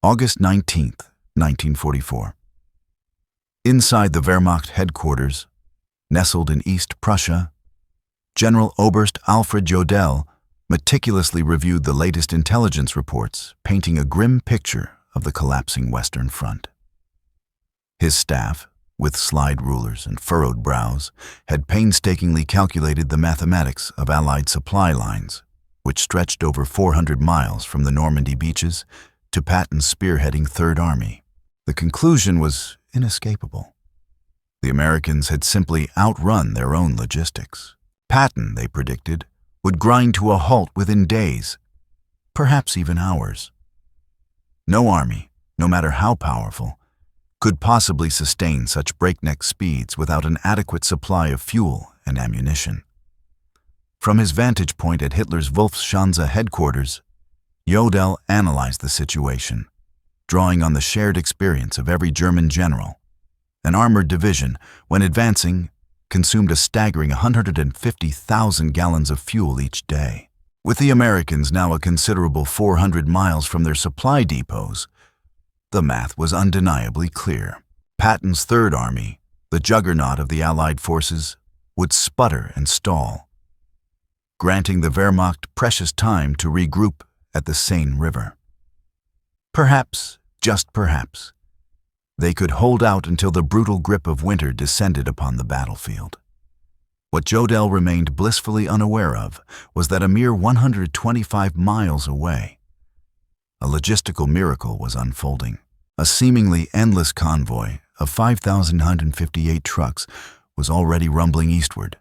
August 19th, 1944. Inside the Wehrmacht headquarters, nestled in East Prussia, General Oberst Alfred Jodl meticulously reviewed the latest intelligence reports, painting a grim picture of the collapsing Western Front. His staff, with slide rulers and furrowed brows, had painstakingly calculated the mathematics of Allied supply lines, which stretched over 400 miles from the Normandy beaches to Patton's spearheading Third Army. The conclusion was inescapable. The Americans had simply outrun their own logistics. Patton, they predicted, would grind to a halt within days, perhaps even hours. No army, no matter how powerful, could possibly sustain such breakneck speeds without an adequate supply of fuel and ammunition. From his vantage point at Hitler's Wolfschanze headquarters, Jodl analyzed the situation, drawing on the shared experience of every German general. An armored division, when advancing, consumed a staggering 150,000 gallons of fuel each day. With the Americans now a considerable 400 miles from their supply depots, the math was undeniably clear. Patton's Third Army, the juggernaut of the Allied forces, would sputter and stall, granting the Wehrmacht precious time to regroup at the Seine River. Perhaps, just perhaps, they could hold out until the brutal grip of winter descended upon the battlefield. What Jodl remained blissfully unaware of was that a mere 125 miles away, a logistical miracle was unfolding. A seemingly endless convoy of 5,158 trucks was already rumbling eastward,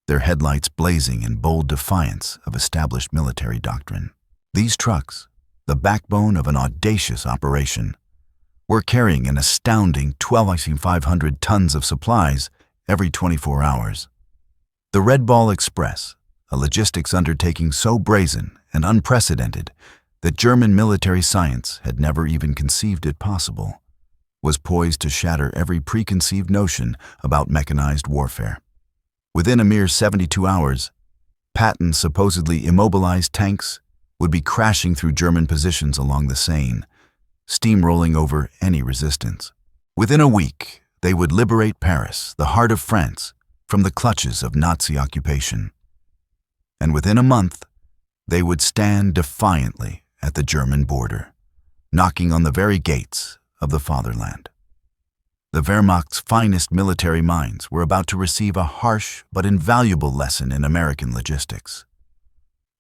their headlights blazing in bold defiance of established military doctrine. These trucks, the backbone of an audacious operation, were carrying an astounding 12,500 tons of supplies every 24 hours. The Red Ball Express, a logistics undertaking so brazen and unprecedented that German military science had never even conceived it possible, was poised to shatter every preconceived notion about mechanized warfare. Within a mere 72 hours, Patton's supposedly immobilized tanks would be crashing through German positions along the Seine, steamrolling over any resistance. Within a week, they would liberate Paris, the heart of France, from the clutches of Nazi occupation. And within a month, they would stand defiantly at the German border, knocking on the very gates of the fatherland. The Wehrmacht's finest military minds were about to receive a harsh but invaluable lesson in American logistics,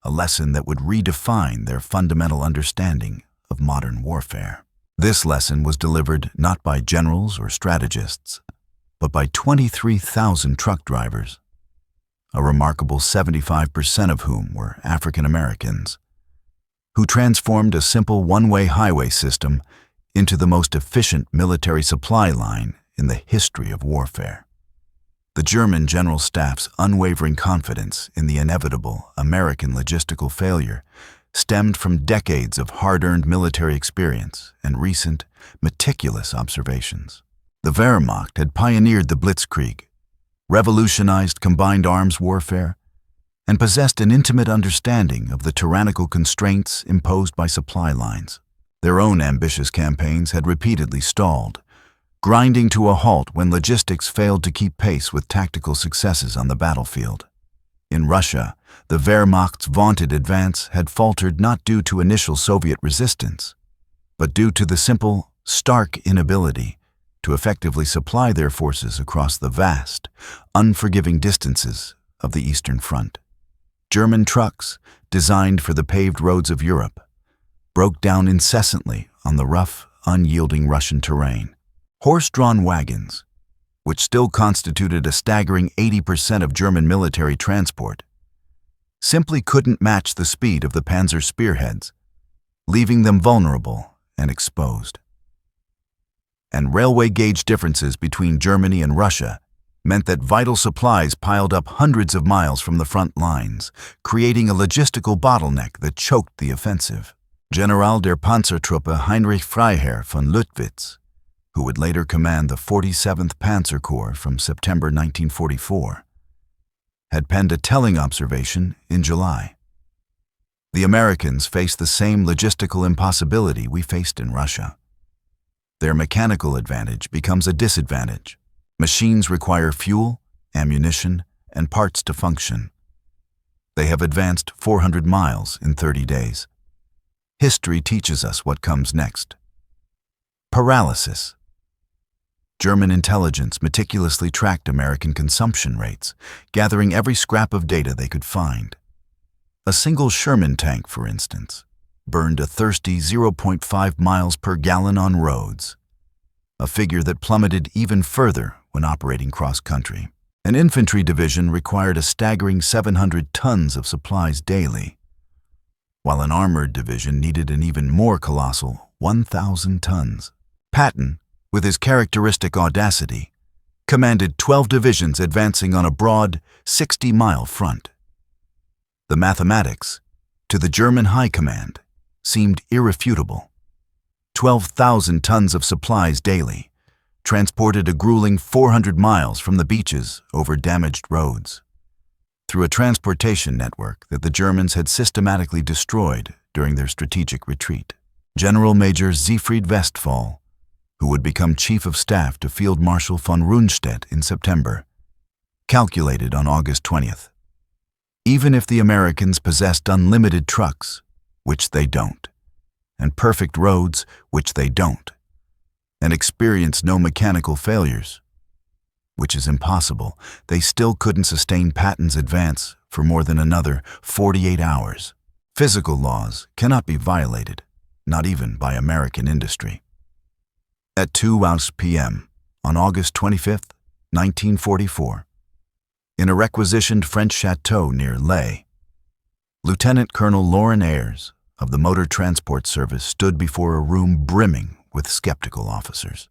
a lesson that would redefine their fundamental understanding of modern warfare. This lesson was delivered not by generals or strategists, but by 23,000 truck drivers, a remarkable 75% of whom were African Americans, who transformed a simple one-way highway system into the most efficient military supply line in the history of warfare. The German General Staff's unwavering confidence in the inevitable American logistical failure stemmed from decades of hard-earned military experience and recent, meticulous observations. The Wehrmacht had pioneered the Blitzkrieg, revolutionized combined arms warfare, and possessed an intimate understanding of the tyrannical constraints imposed by supply lines. Their own ambitious campaigns had repeatedly stalled, grinding to a halt when logistics failed to keep pace with tactical successes on the battlefield. In Russia, the Wehrmacht's vaunted advance had faltered not due to initial Soviet resistance, but due to the simple, stark inability to effectively supply their forces across the vast, unforgiving distances of the Eastern Front. German trucks, designed for the paved roads of Europe, broke down incessantly on the rough, unyielding Russian terrain. Horse-drawn wagons, which still constituted a staggering 80% of German military transport, simply couldn't match the speed of the Panzer spearheads, leaving them vulnerable and exposed. And railway gauge differences between Germany and Russia meant that vital supplies piled up hundreds of miles from the front lines, creating a logistical bottleneck that choked the offensive. General der Panzertruppe Heinrich Freiherr von Lüttwitz, who would later command the 47th Panzer Corps from September 1944, had penned a telling observation in July. The Americans faced the same logistical impossibility we faced in Russia. Their mechanical advantage becomes a disadvantage. Machines require fuel, ammunition, and parts to function. They have advanced 400 miles in 30 days. History teaches us what comes next. Paralysis. German intelligence meticulously tracked American consumption rates, gathering every scrap of data they could find. A single Sherman tank, for instance, burned a thirsty 0.5 miles per gallon on roads, a figure that plummeted even further when operating cross-country. An infantry division required a staggering 700 tons of supplies daily, while an armored division needed an even more colossal 1,000 tons. Patton, with his characteristic audacity, commanded 12 divisions advancing on a broad 60-mile front. The mathematics, to the German High Command, seemed irrefutable. 12,000 tons of supplies daily, transported a grueling 400 miles from the beaches over damaged roads, through a transportation network that the Germans had systematically destroyed during their strategic retreat. General Major Siegfried Westphal, who would become Chief of Staff to Field Marshal von Rundstedt in September, calculated on August 20th. Even if the Americans possessed unlimited trucks, which they don't, and perfect roads, which they don't, and experienced no mechanical failures, which is impossible, they still couldn't sustain Patton's advance for more than another 48 hours. Physical laws cannot be violated, not even by American industry. At 2 p.m. on August 25, 1944, in a requisitioned French chateau near Leh, Lieutenant Colonel Lauren Ayres of the Motor Transport Service stood before a room brimming with skeptical officers.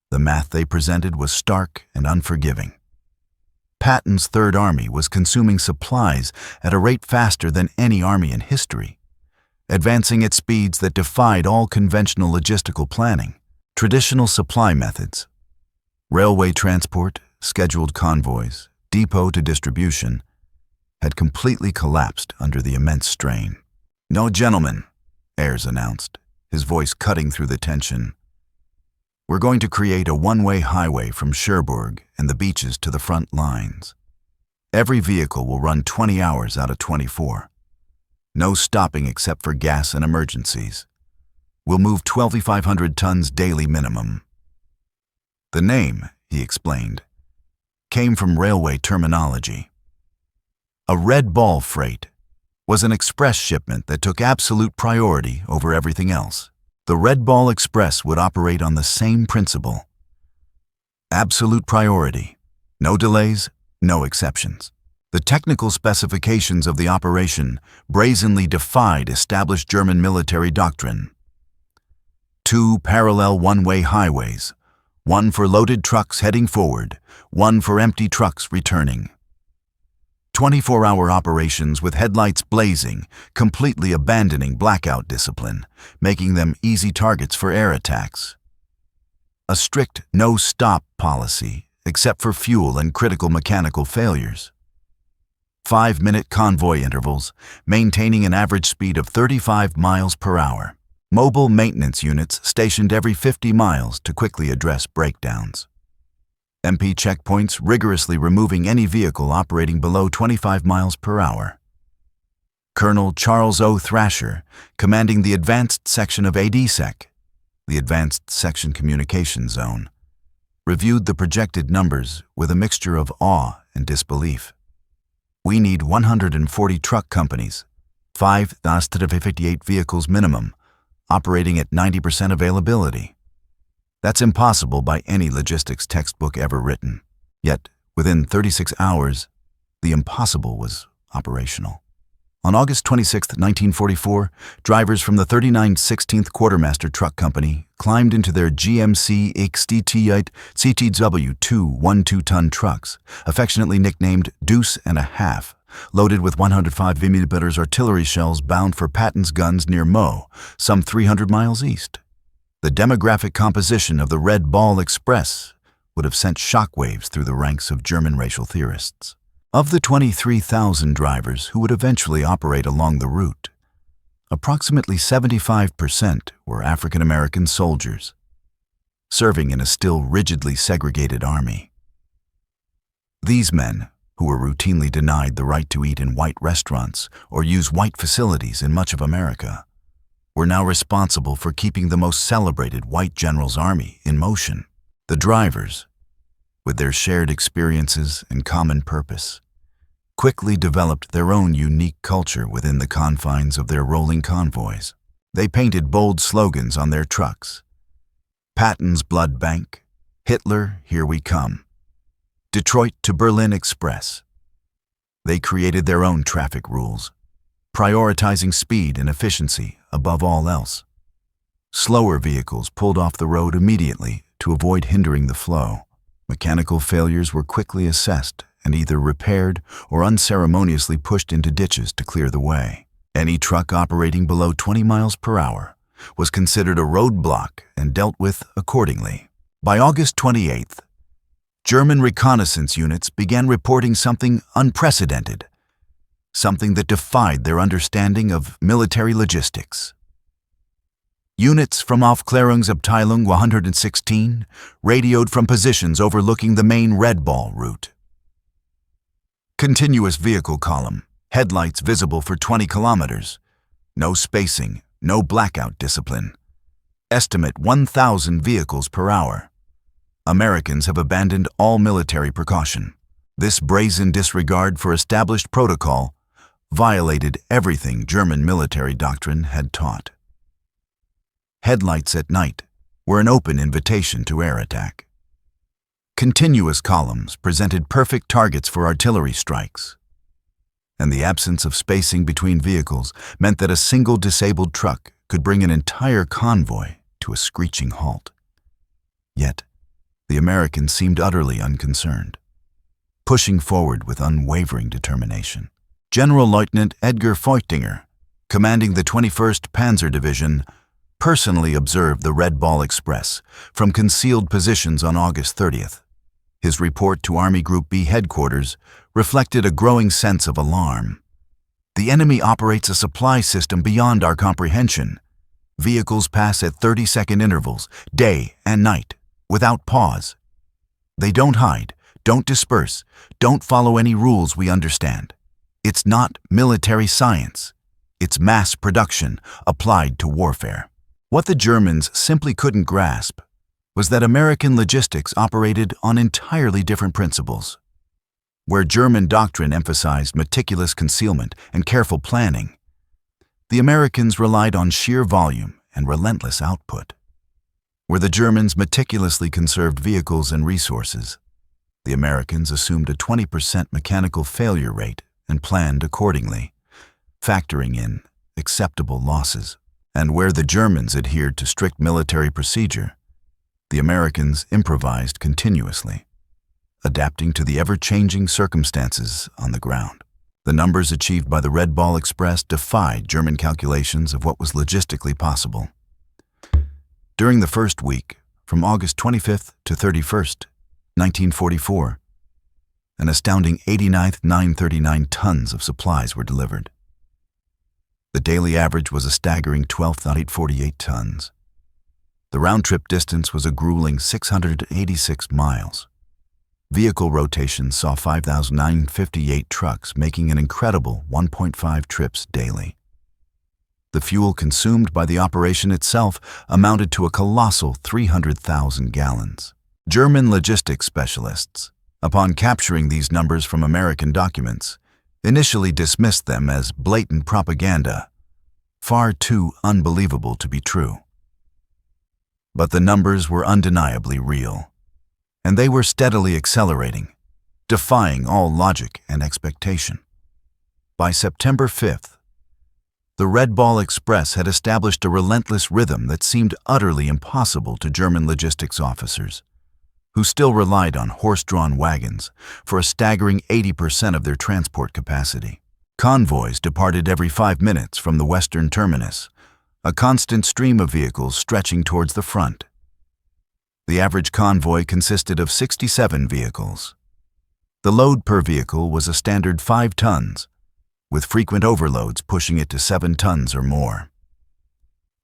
The math they presented was stark and unforgiving. Patton's Third Army was consuming supplies at a rate faster than any army in history, advancing at speeds that defied all conventional logistical planning. Traditional supply methods, railway transport, scheduled convoys, depot to distribution, had completely collapsed under the immense strain. "No, gentlemen," Ayres announced, his voice cutting through the tension. "We're going to create a one-way highway from Cherbourg and the beaches to the front lines. Every vehicle will run 20 hours out of 24. No stopping except for gas and emergencies. We'll move 2,500 tons daily minimum." The name, he explained, came from railway terminology. A Red Ball freight was an express shipment that took absolute priority over everything else. The Red Ball Express would operate on the same principle. Absolute priority, no delays, no exceptions. The technical specifications of the operation brazenly defied established German military doctrine. 2 parallel one-way highways, one for loaded trucks heading forward, one for empty trucks returning. 24-hour operations with headlights blazing, completely abandoning blackout discipline, making them easy targets for air attacks. A strict no-stop policy, except for fuel and critical mechanical failures. 5-minute convoy intervals, maintaining an average speed of 35 miles per hour. Mobile maintenance units stationed every 50 miles to quickly address breakdowns. MP checkpoints rigorously removing any vehicle operating below 25 miles per hour. Colonel Charles O. Thrasher, commanding the advanced section of ADSEC, the Advanced Section Communication Zone, reviewed the projected numbers with a mixture of awe and disbelief. "We need 140 truck companies, 5,058 vehicles minimum, operating at 90% availability. That's impossible by any logistics textbook ever written. Yet, within 36 hours, the impossible was operational." On August 26, 1944, drivers from the 39th 16th Quartermaster Truck Company climbed into their GMC XDT-8 CTW 2 12-ton trucks, affectionately nicknamed Deuce and a Half, loaded with 105 mm artillery shells bound for Patton's guns near Meaux, some 300 miles east. The demographic composition of the Red Ball Express would have sent shockwaves through the ranks of German racial theorists. Of the 23,000 drivers who would eventually operate along the route, approximately 75% were African American soldiers, serving in a still rigidly segregated army. These men, who were routinely denied the right to eat in white restaurants or use white facilities in much of America, were now responsible for keeping the most celebrated white general's army in motion. The drivers, with their shared experiences and common purpose, quickly developed their own unique culture within the confines of their rolling convoys. They painted bold slogans on their trucks: Patton's Blood Bank, Hitler, Here We Come, Detroit to Berlin Express. They created their own traffic rules, prioritizing speed and efficiency above all else. Slower vehicles pulled off the road immediately to avoid hindering the flow. Mechanical failures were quickly assessed and either repaired or unceremoniously pushed into ditches to clear the way. Any truck operating below 20 miles per hour was considered a roadblock and dealt with accordingly. By August 28th, German reconnaissance units began reporting something unprecedented, something that defied their understanding of military logistics. Units from Aufklärungsabteilung 116 radioed from positions overlooking the main Red Ball route. Continuous vehicle column, headlights visible for 20 kilometers. No spacing, no blackout discipline. Estimate 1,000 vehicles per hour. Americans have abandoned all military precaution. This brazen disregard for established protocol violated everything German military doctrine had taught. Headlights at night were an open invitation to air attack. Continuous columns presented perfect targets for artillery strikes, and the absence of spacing between vehicles meant that a single disabled truck could bring an entire convoy to a screeching halt. Yet, the Americans seemed utterly unconcerned, pushing forward with unwavering determination. General Lieutenant Edgar Feutinger, commanding the 21st Panzer Division, personally observed the Red Ball Express from concealed positions on August 30th. His report to Army Group B headquarters reflected a growing sense of alarm. The enemy operates a supply system beyond our comprehension. Vehicles pass at 30-second intervals, day and night, without pause. They don't hide, don't disperse, don't follow any rules we understand. It's not military science. It's mass production applied to warfare. What the Germans simply couldn't grasp was that American logistics operated on entirely different principles. Where German doctrine emphasized meticulous concealment and careful planning, the Americans relied on sheer volume and relentless output. Where the Germans meticulously conserved vehicles and resources, the Americans assumed a 20% mechanical failure rate and planned accordingly, factoring in acceptable losses. And where the Germans adhered to strict military procedure, the Americans improvised continuously, adapting to the ever-changing circumstances on the ground. The numbers achieved by the Red Ball Express defied German calculations of what was logistically possible. During the first week, from August 25th to 31st, 1944, an astounding 89,939 tons of supplies were delivered. The daily average was a staggering 12,848 tons. The round-trip distance was a grueling 686 miles. Vehicle rotations saw 5,958 trucks making an incredible 1.5 trips daily. The fuel consumed by the operation itself amounted to a colossal 300,000 gallons. German logistics specialists, upon capturing these numbers from American documents, initially dismissed them as blatant propaganda, far too unbelievable to be true. But the numbers were undeniably real, and they were steadily accelerating, defying all logic and expectation. By September 5th, the Red Ball Express had established a relentless rhythm that seemed utterly impossible to German logistics officers, who still relied on horse-drawn wagons for a staggering 80% of their transport capacity. Convoys departed every 5 minutes from the western terminus, a constant stream of vehicles stretching towards the front. The average convoy consisted of 67 vehicles. The load per vehicle was a standard 5 tons, with frequent overloads pushing it to 7 tons or more.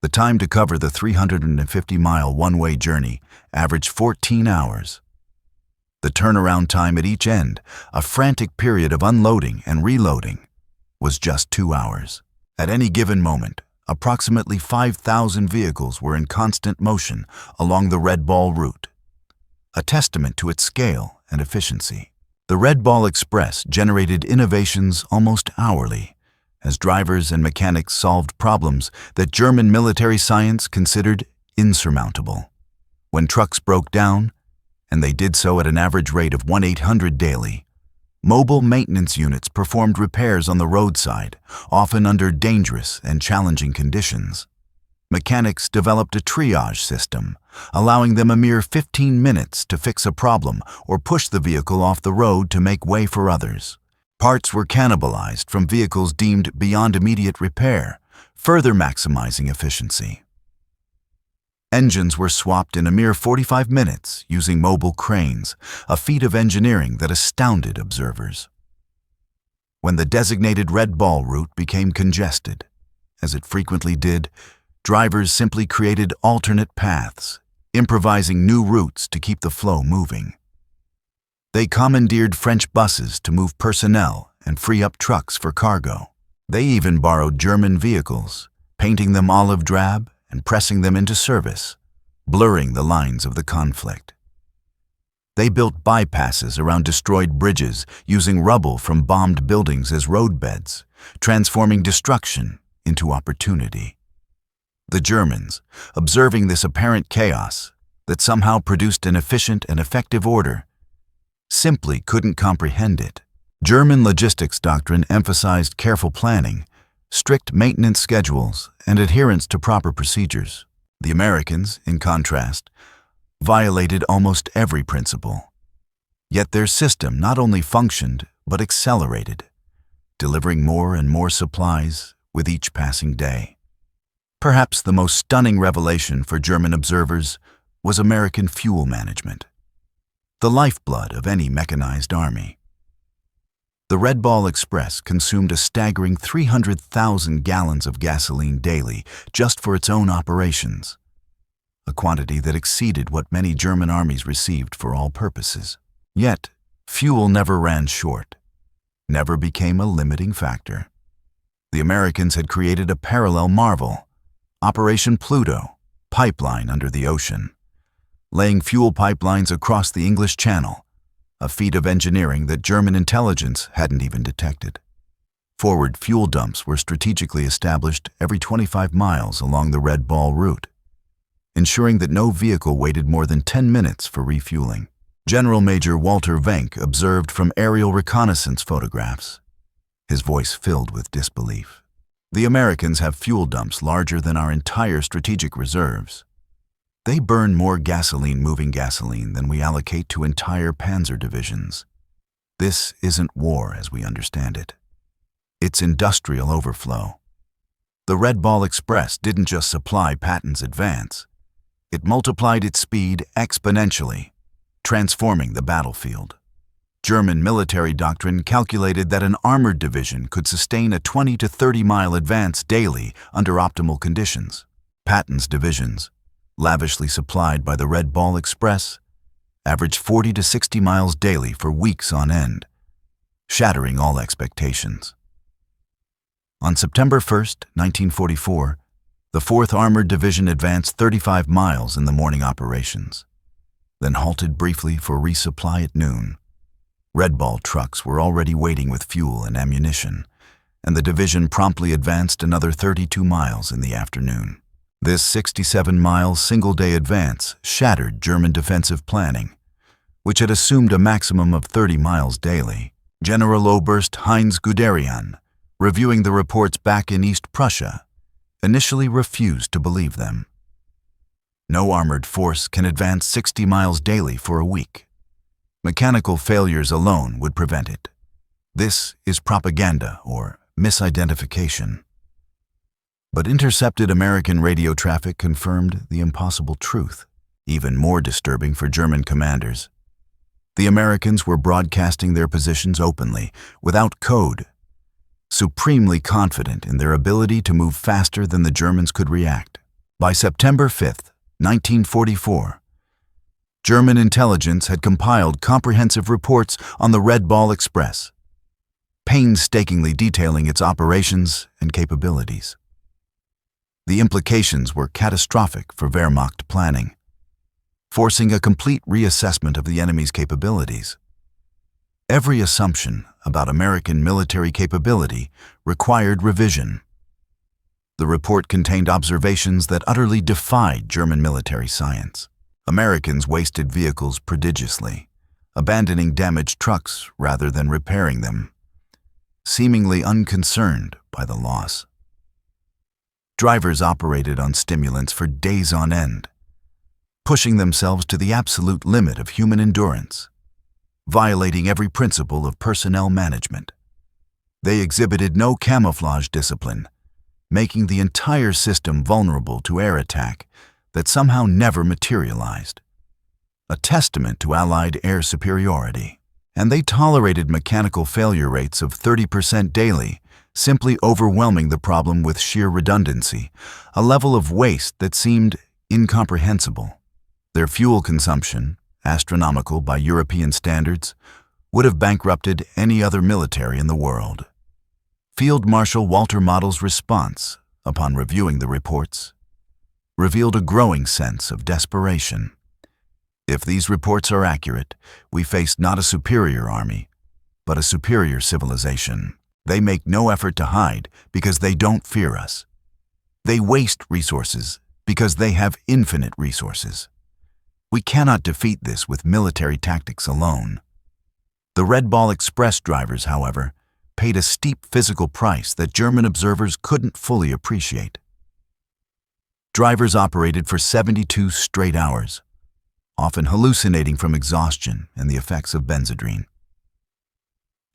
The time to cover the 350-mile one-way journey averaged 14 hours. The turnaround time at each end, a frantic period of unloading and reloading, was just 2 hours. At any given moment, approximately 5,000 vehicles were in constant motion along the Red Ball route, a testament to its scale and efficiency. The Red Ball Express generated innovations almost hourly, as drivers and mechanics solved problems that German military science considered insurmountable. When trucks broke down, and they did so at an average rate of 1-800 daily, mobile maintenance units performed repairs on the roadside, often under dangerous and challenging conditions. Mechanics developed a triage system, allowing them a mere 15 minutes to fix a problem or push the vehicle off the road to make way for others. Parts were cannibalized from vehicles deemed beyond immediate repair, further maximizing efficiency. Engines were swapped in a mere 45 minutes using mobile cranes, a feat of engineering that astounded observers. When the designated Red Ball route became congested, as it frequently did, drivers simply created alternate paths, improvising new routes to keep the flow moving. They commandeered French buses to move personnel and free up trucks for cargo. They even borrowed German vehicles, painting them olive drab and pressing them into service, blurring the lines of the conflict. They built bypasses around destroyed bridges using rubble from bombed buildings as roadbeds, transforming destruction into opportunity. The Germans, observing this apparent chaos that somehow produced an efficient and effective order, simply couldn't comprehend it. German logistics doctrine emphasized careful planning, strict maintenance schedules, and adherence to proper procedures. The Americans, in contrast, violated almost every principle. Yet their system not only functioned, but accelerated, delivering more and more supplies with each passing day. Perhaps the most stunning revelation for German observers was American fuel management, the lifeblood of any mechanized army. The Red Ball Express consumed a staggering 300,000 gallons of gasoline daily just for its own operations, a quantity that exceeded what many German armies received for all purposes. Yet, fuel never ran short, never became a limiting factor. The Americans had created a parallel marvel, Operation Pluto, pipeline under the ocean, laying fuel pipelines across the English Channel, a feat of engineering that German intelligence hadn't even detected. Forward fuel dumps were strategically established every 25 miles along the Red Ball route, ensuring that no vehicle waited more than 10 minutes for refueling. General Major Walter Wenck observed from aerial reconnaissance photographs, his voice filled with disbelief. The Americans have fuel dumps larger than our entire strategic reserves. They burn more gasoline moving gasoline than we allocate to entire panzer divisions. This isn't war as we understand it. It's industrial overflow. The Red Ball Express didn't just supply Patton's advance. It multiplied its speed exponentially, transforming the battlefield. German military doctrine calculated that an armored division could sustain a 20 to 30-mile advance daily under optimal conditions. Patton's divisions, lavishly supplied by the Red Ball Express, averaged 40 to 60 miles daily for weeks on end, shattering all expectations. On September 1, 1944, the 4th Armored Division advanced 35 miles in the morning operations, then halted briefly for resupply at noon. Red Ball trucks were already waiting with fuel and ammunition, and the division promptly advanced another 32 miles in the afternoon. This 67-mile single-day advance shattered German defensive planning, which had assumed a maximum of 30 miles daily. General Oberst Heinz Guderian, reviewing the reports back in East Prussia, initially refused to believe them. No armored force can advance 60 miles daily for a week. Mechanical failures alone would prevent it. This is propaganda or misidentification. But intercepted American radio traffic confirmed the impossible truth. Even more disturbing for German commanders, The Americans were broadcasting their positions openly, without code, supremely confident in their ability to move faster than the Germans could react. By September 5, 1944, German intelligence had compiled comprehensive reports on the Red Ball Express, painstakingly detailing its operations and capabilities. The implications were catastrophic for Wehrmacht planning, forcing a complete reassessment of the enemy's capabilities. Every assumption about American military capability required revision. The report contained observations that utterly defied German military science. Americans wasted vehicles prodigiously, abandoning damaged trucks rather than repairing them, seemingly unconcerned by the loss. Drivers operated on stimulants for days on end, pushing themselves to the absolute limit of human endurance, violating every principle of personnel management. They exhibited no camouflage discipline, making the entire system vulnerable to air attack that somehow never materialized. A testament to Allied air superiority. And they tolerated mechanical failure rates of 30% daily, simply overwhelming the problem with sheer redundancy, a level of waste that seemed incomprehensible. Their fuel consumption, astronomical by European standards, would have bankrupted any other military in the world. Field Marshal Walter Model's response, upon reviewing the reports, revealed a growing sense of desperation. If these reports are accurate, we face not a superior army, but a superior civilization. They make no effort to hide because they don't fear us. They waste resources because they have infinite resources. We cannot defeat this with military tactics alone. The Red Ball Express drivers, however, paid a steep physical price that German observers couldn't fully appreciate. Drivers operated for 72 straight hours, often hallucinating from exhaustion and the effects of benzodrine.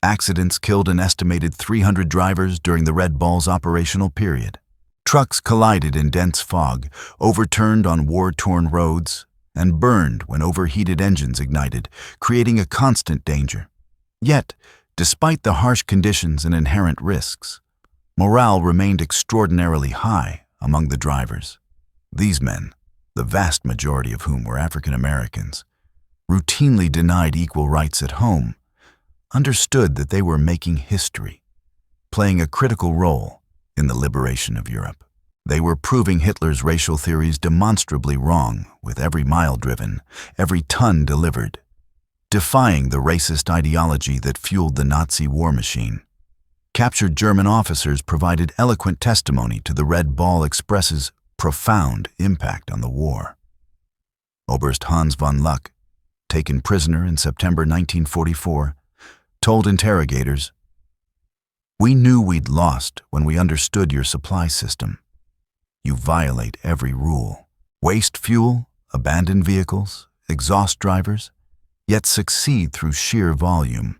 Accidents killed an estimated 300 drivers during the Red Ball's operational period. Trucks collided in dense fog, overturned on war-torn roads, and burned when overheated engines ignited, creating a constant danger. Yet, despite the harsh conditions and inherent risks, morale remained extraordinarily high among the drivers. These men, the vast majority of whom were African Americans, routinely denied equal rights at home, understood that they were making history, playing a critical role in the liberation of Europe. They were proving Hitler's racial theories demonstrably wrong with every mile driven, every ton delivered, defying the racist ideology that fueled the Nazi war machine. Captured German officers provided eloquent testimony to the Red Ball Express's profound impact on the war. Oberst Hans von Luck, taken prisoner in September 1944, told interrogators, "We knew we'd lost when we understood your supply system. You violate every rule. Waste fuel, abandon vehicles, exhaust drivers, yet succeed through sheer volume.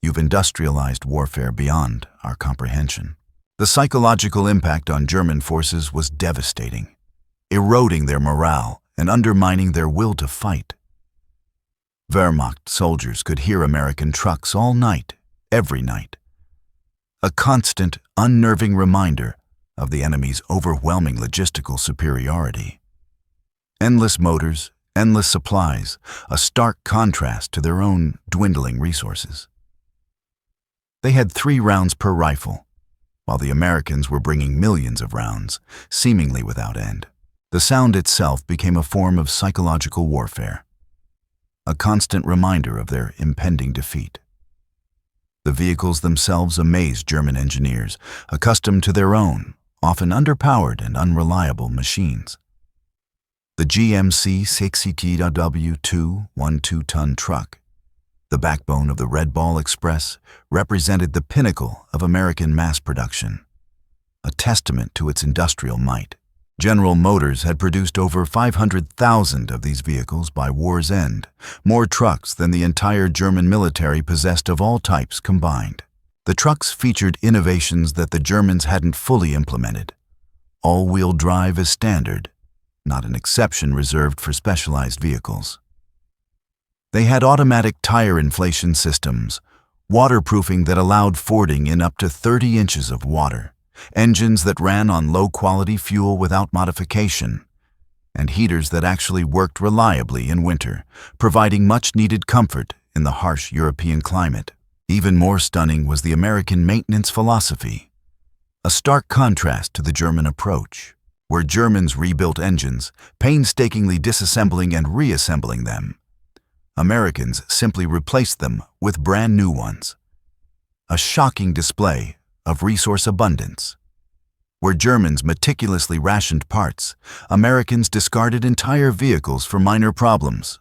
You've industrialized warfare beyond our comprehension." The psychological impact on German forces was devastating, eroding their morale and undermining their will to fight. Wehrmacht soldiers could hear American trucks all night, every night. A constant, unnerving reminder of the enemy's overwhelming logistical superiority. Endless motors, endless supplies, a stark contrast to their own dwindling resources. They had 3 rounds per rifle, while the Americans were bringing millions of rounds, seemingly without end. The sound itself became a form of psychological warfare, a constant reminder of their impending defeat. The vehicles themselves amazed German engineers, accustomed to their own, often underpowered and unreliable machines. The GMC 60TW2 1-2-ton truck, the backbone of the Red Ball Express, represented the pinnacle of American mass production, a testament to its industrial might. General Motors had produced over 500,000 of these vehicles by war's end, more trucks than the entire German military possessed of all types combined. The trucks featured innovations that the Germans hadn't fully implemented. All-wheel drive as standard, not an exception reserved for specialized vehicles. They had automatic tire inflation systems, waterproofing that allowed fording in up to 30 inches of water, engines that ran on low-quality fuel without modification, and heaters that actually worked reliably in winter, providing much-needed comfort in the harsh European climate. Even more stunning was the American maintenance philosophy, a stark contrast to the German approach, where Germans rebuilt engines, painstakingly disassembling and reassembling them. Americans simply replaced them with brand new ones. A shocking display of resource abundance. Where Germans meticulously rationed parts, Americans discarded entire vehicles for minor problems,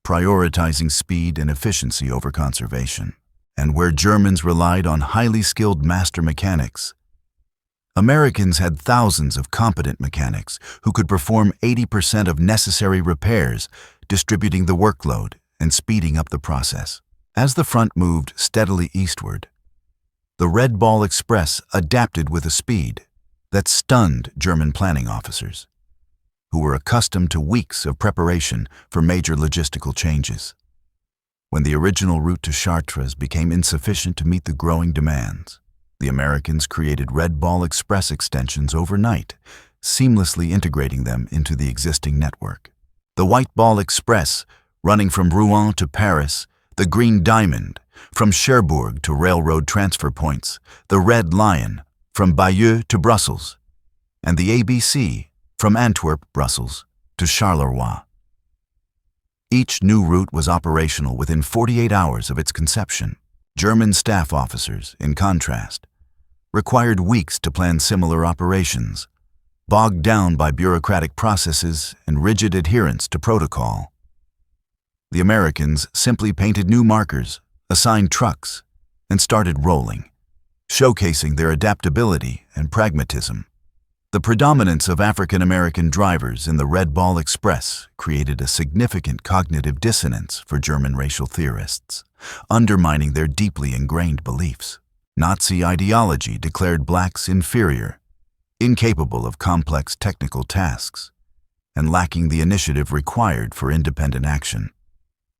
prioritizing speed and efficiency over conservation. And where Germans relied on highly skilled master mechanics, Americans had thousands of competent mechanics who could perform 80% of necessary repairs, distributing the workload and speeding up the process. As the front moved steadily eastward, the Red Ball Express adapted with a speed that stunned German planning officers, who were accustomed to weeks of preparation for major logistical changes. When the original route to Chartres became insufficient to meet the growing demands, the Americans created Red Ball Express extensions overnight, seamlessly integrating them into the existing network. The White Ball Express, running from Rouen to Paris, the Green Diamond, from Cherbourg to railroad transfer points, the Red Lion, from Bayeux to Brussels, and the ABC, from Antwerp, Brussels, to Charleroi. Each new route was operational within 48 hours of its conception. German staff officers, in contrast, required weeks to plan similar operations, bogged down by bureaucratic processes and rigid adherence to protocol. The Americans simply painted new markers, assigned trucks, and started rolling, showcasing their adaptability and pragmatism. The predominance of African American drivers in the Red Ball Express created a significant cognitive dissonance for German racial theorists, undermining their deeply ingrained beliefs. Nazi ideology declared blacks inferior, incapable of complex technical tasks, and lacking the initiative required for independent action.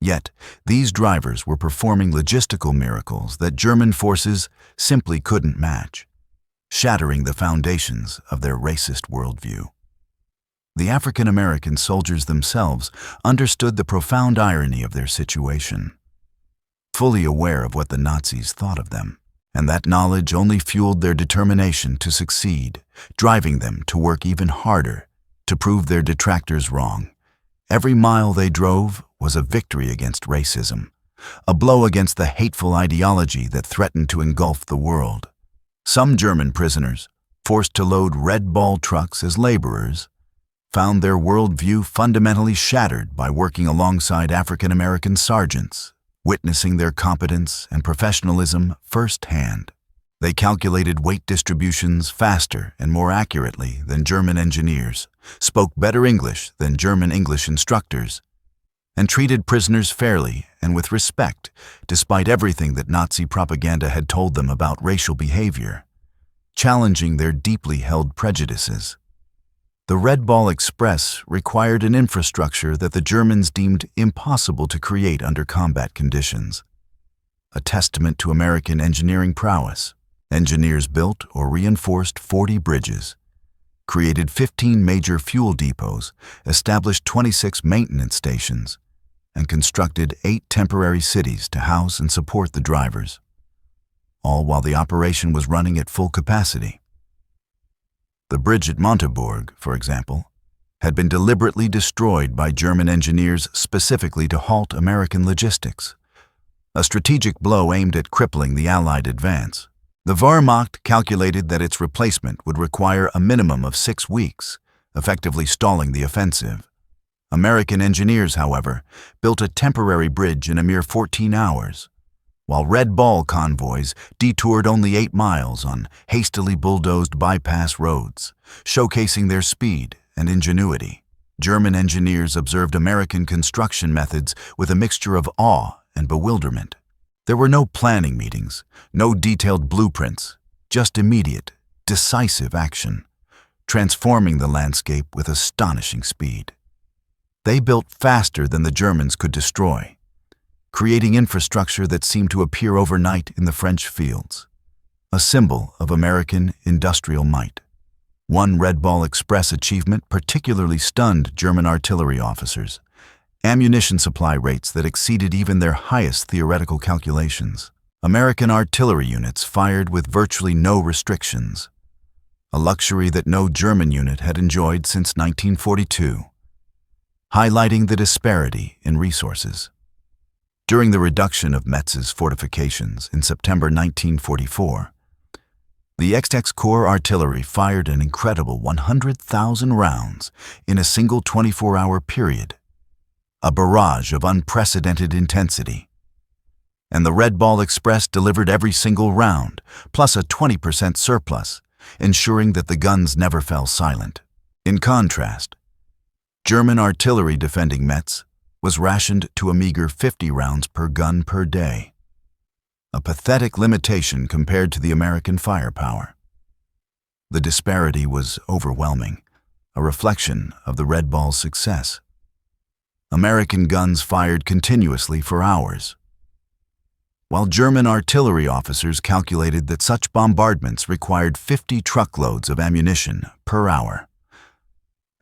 Yet, these drivers were performing logistical miracles that German forces simply couldn't match, shattering the foundations of their racist worldview. The African American soldiers themselves understood the profound irony of their situation, fully aware of what the Nazis thought of them, and that knowledge only fueled their determination to succeed, driving them to work even harder to prove their detractors wrong. Every mile they drove was a victory against racism, a blow against the hateful ideology that threatened to engulf the world. Some German prisoners, forced to load Red Ball trucks as laborers, found their worldview fundamentally shattered by working alongside African American sergeants, witnessing their competence and professionalism firsthand. They calculated weight distributions faster and more accurately than German engineers, spoke better English than German English instructors, and treated prisoners fairly and with respect, despite everything that Nazi propaganda had told them about racial behavior, challenging their deeply held prejudices. The Red Ball Express required an infrastructure that the Germans deemed impossible to create under combat conditions, a testament to American engineering prowess. Engineers built or reinforced 40 bridges, created 15 major fuel depots, established 26 maintenance stations, and constructed 8 temporary cities to house and support the drivers, all while the operation was running at full capacity. The bridge at Montebourg, for example, had been deliberately destroyed by German engineers specifically to halt American logistics, a strategic blow aimed at crippling the Allied advance. The Wehrmacht calculated that its replacement would require a minimum of 6 weeks, effectively stalling the offensive. American engineers, however, built a temporary bridge in a mere 14 hours, while Red Ball convoys detoured only 8 miles on hastily bulldozed bypass roads, showcasing their speed and ingenuity. German engineers observed American construction methods with a mixture of awe and bewilderment. There were no planning meetings, no detailed blueprints, just immediate, decisive action, transforming the landscape with astonishing speed. They built faster than the Germans could destroy, creating infrastructure that seemed to appear overnight in the French fields, a symbol of American industrial might. One Red Ball Express achievement particularly stunned German artillery officers: ammunition supply rates that exceeded even their highest theoretical calculations. American artillery units fired with virtually no restrictions, a luxury that no German unit had enjoyed since 1942, highlighting the disparity in resources. During the reduction of Metz's fortifications in September 1944, the XX Corps artillery fired an incredible 100,000 rounds in a single 24-hour period, a barrage of unprecedented intensity. And the Red Ball Express delivered every single round, plus a 20% surplus, ensuring that the guns never fell silent. In contrast, German artillery defending Metz was rationed to a meager 50 rounds per gun per day, a pathetic limitation compared to the American firepower. The disparity was overwhelming, a reflection of the Red Ball's success. American guns fired continuously for hours, while German artillery officers calculated that such bombardments required 50 truckloads of ammunition per hour.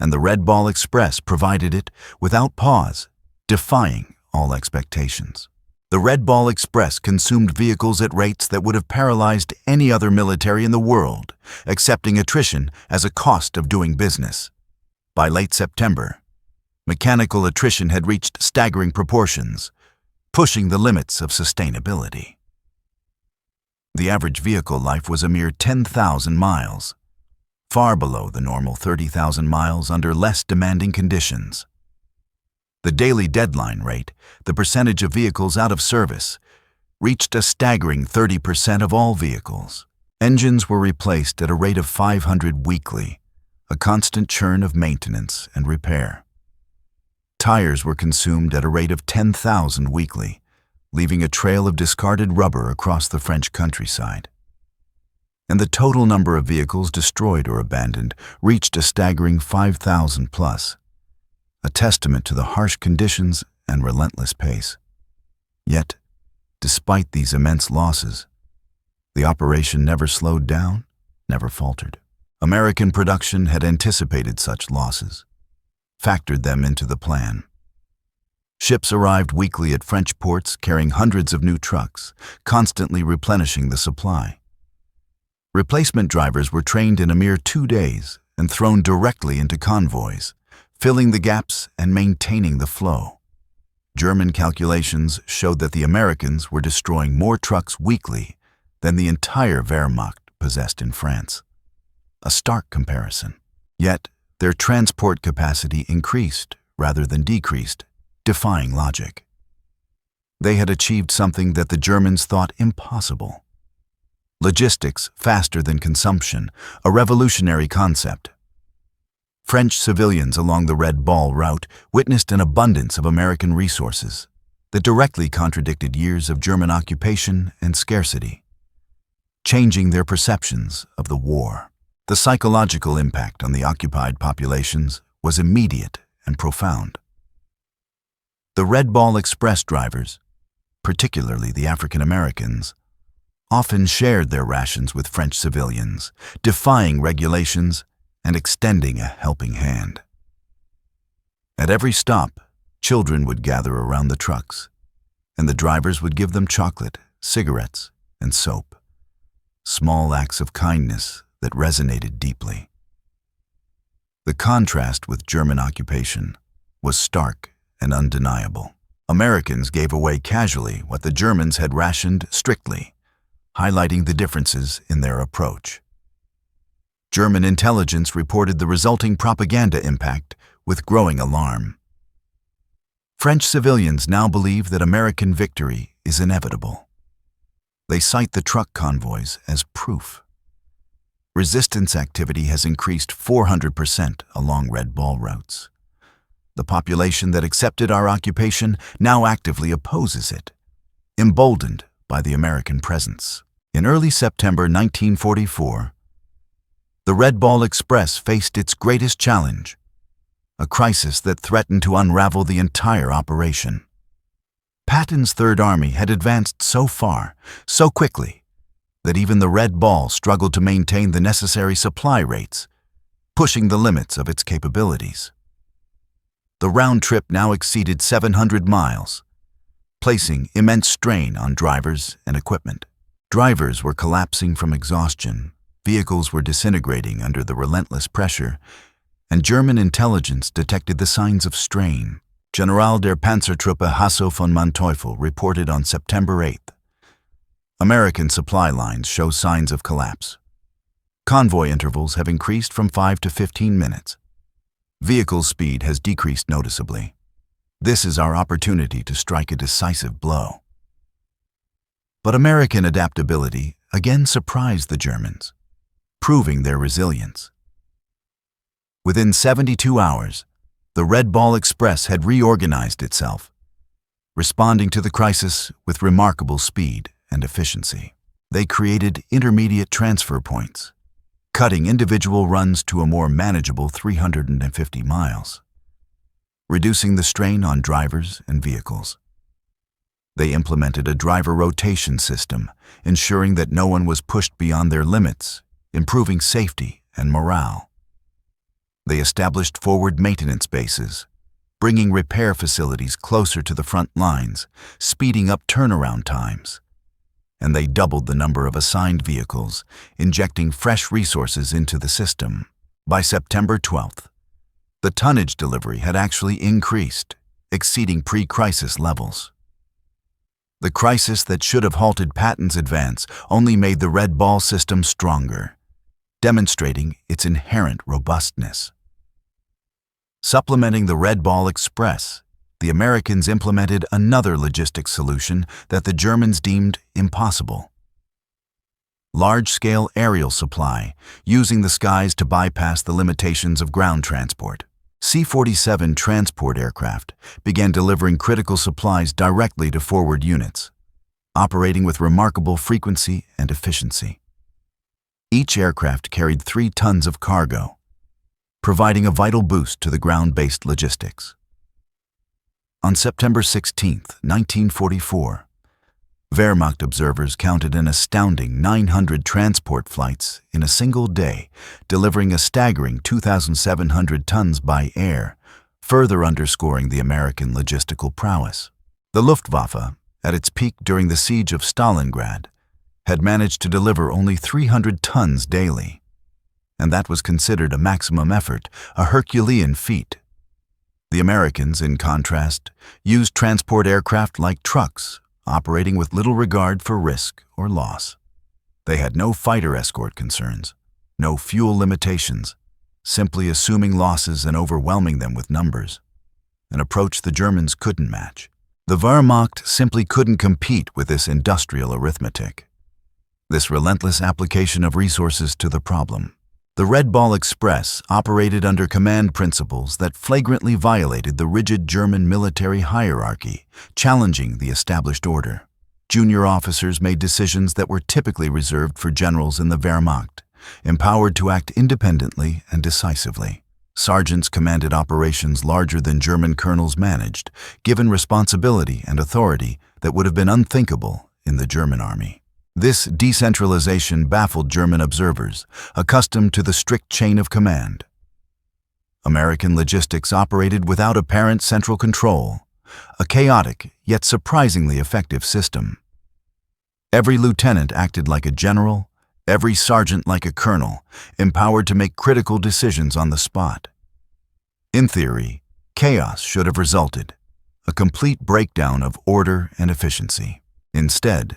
And the Red Ball Express provided it without pause, defying all expectations. The Red Ball Express consumed vehicles at rates that would have paralyzed any other military in the world, accepting attrition as a cost of doing business. By late September, mechanical attrition had reached staggering proportions, pushing the limits of sustainability. The average vehicle life was a mere 10,000 miles, far below the normal 30,000 miles under less demanding conditions. The daily deadline rate, the percentage of vehicles out of service, reached a staggering 30% of all vehicles. Engines were replaced at a rate of 500 weekly, a constant churn of maintenance and repair. Tires were consumed at a rate of 10,000 weekly, leaving a trail of discarded rubber across the French countryside. And the total number of vehicles destroyed or abandoned reached a staggering 5,000 plus, a testament to the harsh conditions and relentless pace. Yet, despite these immense losses, the operation never slowed down, never faltered. American production had anticipated such losses, factored them into the plan. Ships arrived weekly at French ports carrying hundreds of new trucks, constantly replenishing the supply. Replacement drivers were trained in a mere 2 days and thrown directly into convoys, filling the gaps and maintaining the flow. German calculations showed that the Americans were destroying more trucks weekly than the entire Wehrmacht possessed in France. A stark comparison. Yet, their transport capacity increased rather than decreased, defying logic. They had achieved something that the Germans thought impossible. Logistics faster than consumption, a revolutionary concept. French civilians along the Red Ball route witnessed an abundance of American resources that directly contradicted years of German occupation and scarcity, changing their perceptions of the war. The psychological impact on the occupied populations was immediate and profound. The Red Ball Express drivers, particularly the African Americans, often shared their rations with French civilians, defying regulations and extending a helping hand. At every stop, children would gather around the trucks, and the drivers would give them chocolate, cigarettes, and soap, small acts of kindness that resonated deeply. The contrast with German occupation was stark and undeniable. Americans gave away casually what the Germans had rationed strictly, highlighting the differences in their approach. German intelligence reported the resulting propaganda impact with growing alarm. French civilians now believe that American victory is inevitable. They cite the truck convoys as proof. Resistance activity has increased 400% along Red Ball routes. The population that accepted our occupation now actively opposes it, emboldened by the American presence. In early September 1944, the Red Ball Express faced its greatest challenge, a crisis that threatened to unravel the entire operation. Patton's Third Army had advanced so far, so quickly, that even the Red Ball struggled to maintain the necessary supply rates, pushing the limits of its capabilities. The round trip now exceeded 700 miles, placing immense strain on drivers and equipment. Drivers were collapsing from exhaustion, vehicles were disintegrating under the relentless pressure, and German intelligence detected the signs of strain. General der Panzertruppe Hasso von Manteuffel reported on September 8th. American supply lines show signs of collapse. Convoy intervals have increased from 5 to 15 minutes. Vehicle speed has decreased noticeably. This is our opportunity to strike a decisive blow. But American adaptability again surprised the Germans, proving their resilience. Within 72 hours, the Red Ball Express had reorganized itself, responding to the crisis with remarkable speed and efficiency. They created intermediate transfer points, cutting individual runs to a more manageable 350 miles, reducing the strain on drivers and vehicles. They implemented a driver rotation system, ensuring that no one was pushed beyond their limits, improving safety and morale. They established forward maintenance bases, bringing repair facilities closer to the front lines, speeding up turnaround times. And they doubled the number of assigned vehicles, injecting fresh resources into the system. By September 12th, the tonnage delivery had actually increased, exceeding pre-crisis levels. The crisis that should have halted Patton's advance only made the Red Ball system stronger, demonstrating its inherent robustness. Supplementing the Red Ball Express, the Americans implemented another logistics solution that the Germans deemed impossible. Large-scale aerial supply, using the skies to bypass the limitations of ground transport. C-47 transport aircraft began delivering critical supplies directly to forward units, operating with remarkable frequency and efficiency. Each aircraft carried 3 tons of cargo, providing a vital boost to the ground-based logistics. On September 16, 1944, Wehrmacht observers counted an astounding 900 transport flights in a single day, delivering a staggering 2,700 tons by air, further underscoring the American logistical prowess. The Luftwaffe, at its peak during the siege of Stalingrad, had managed to deliver only 300 tons daily, and that was considered a maximum effort, a Herculean feat. The Americans, in contrast, used transport aircraft like trucks, operating with little regard for risk or loss. They had no fighter escort concerns, no fuel limitations, simply assuming losses and overwhelming them with numbers, an approach the Germans couldn't match. The Wehrmacht simply couldn't compete with this industrial arithmetic, this relentless application of resources to the problem. The Red Ball Express operated under command principles that flagrantly violated the rigid German military hierarchy, challenging the established order. Junior officers made decisions that were typically reserved for generals in the Wehrmacht, empowered to act independently and decisively. Sergeants commanded operations larger than German colonels managed, given responsibility and authority that would have been unthinkable in the German army. This decentralization baffled German observers, accustomed to the strict chain of command. American logistics operated without apparent central control, a chaotic yet surprisingly effective system. Every lieutenant acted like a general, every sergeant like a colonel, empowered to make critical decisions on the spot. In theory, chaos should have resulted, a complete breakdown of order and efficiency. Instead,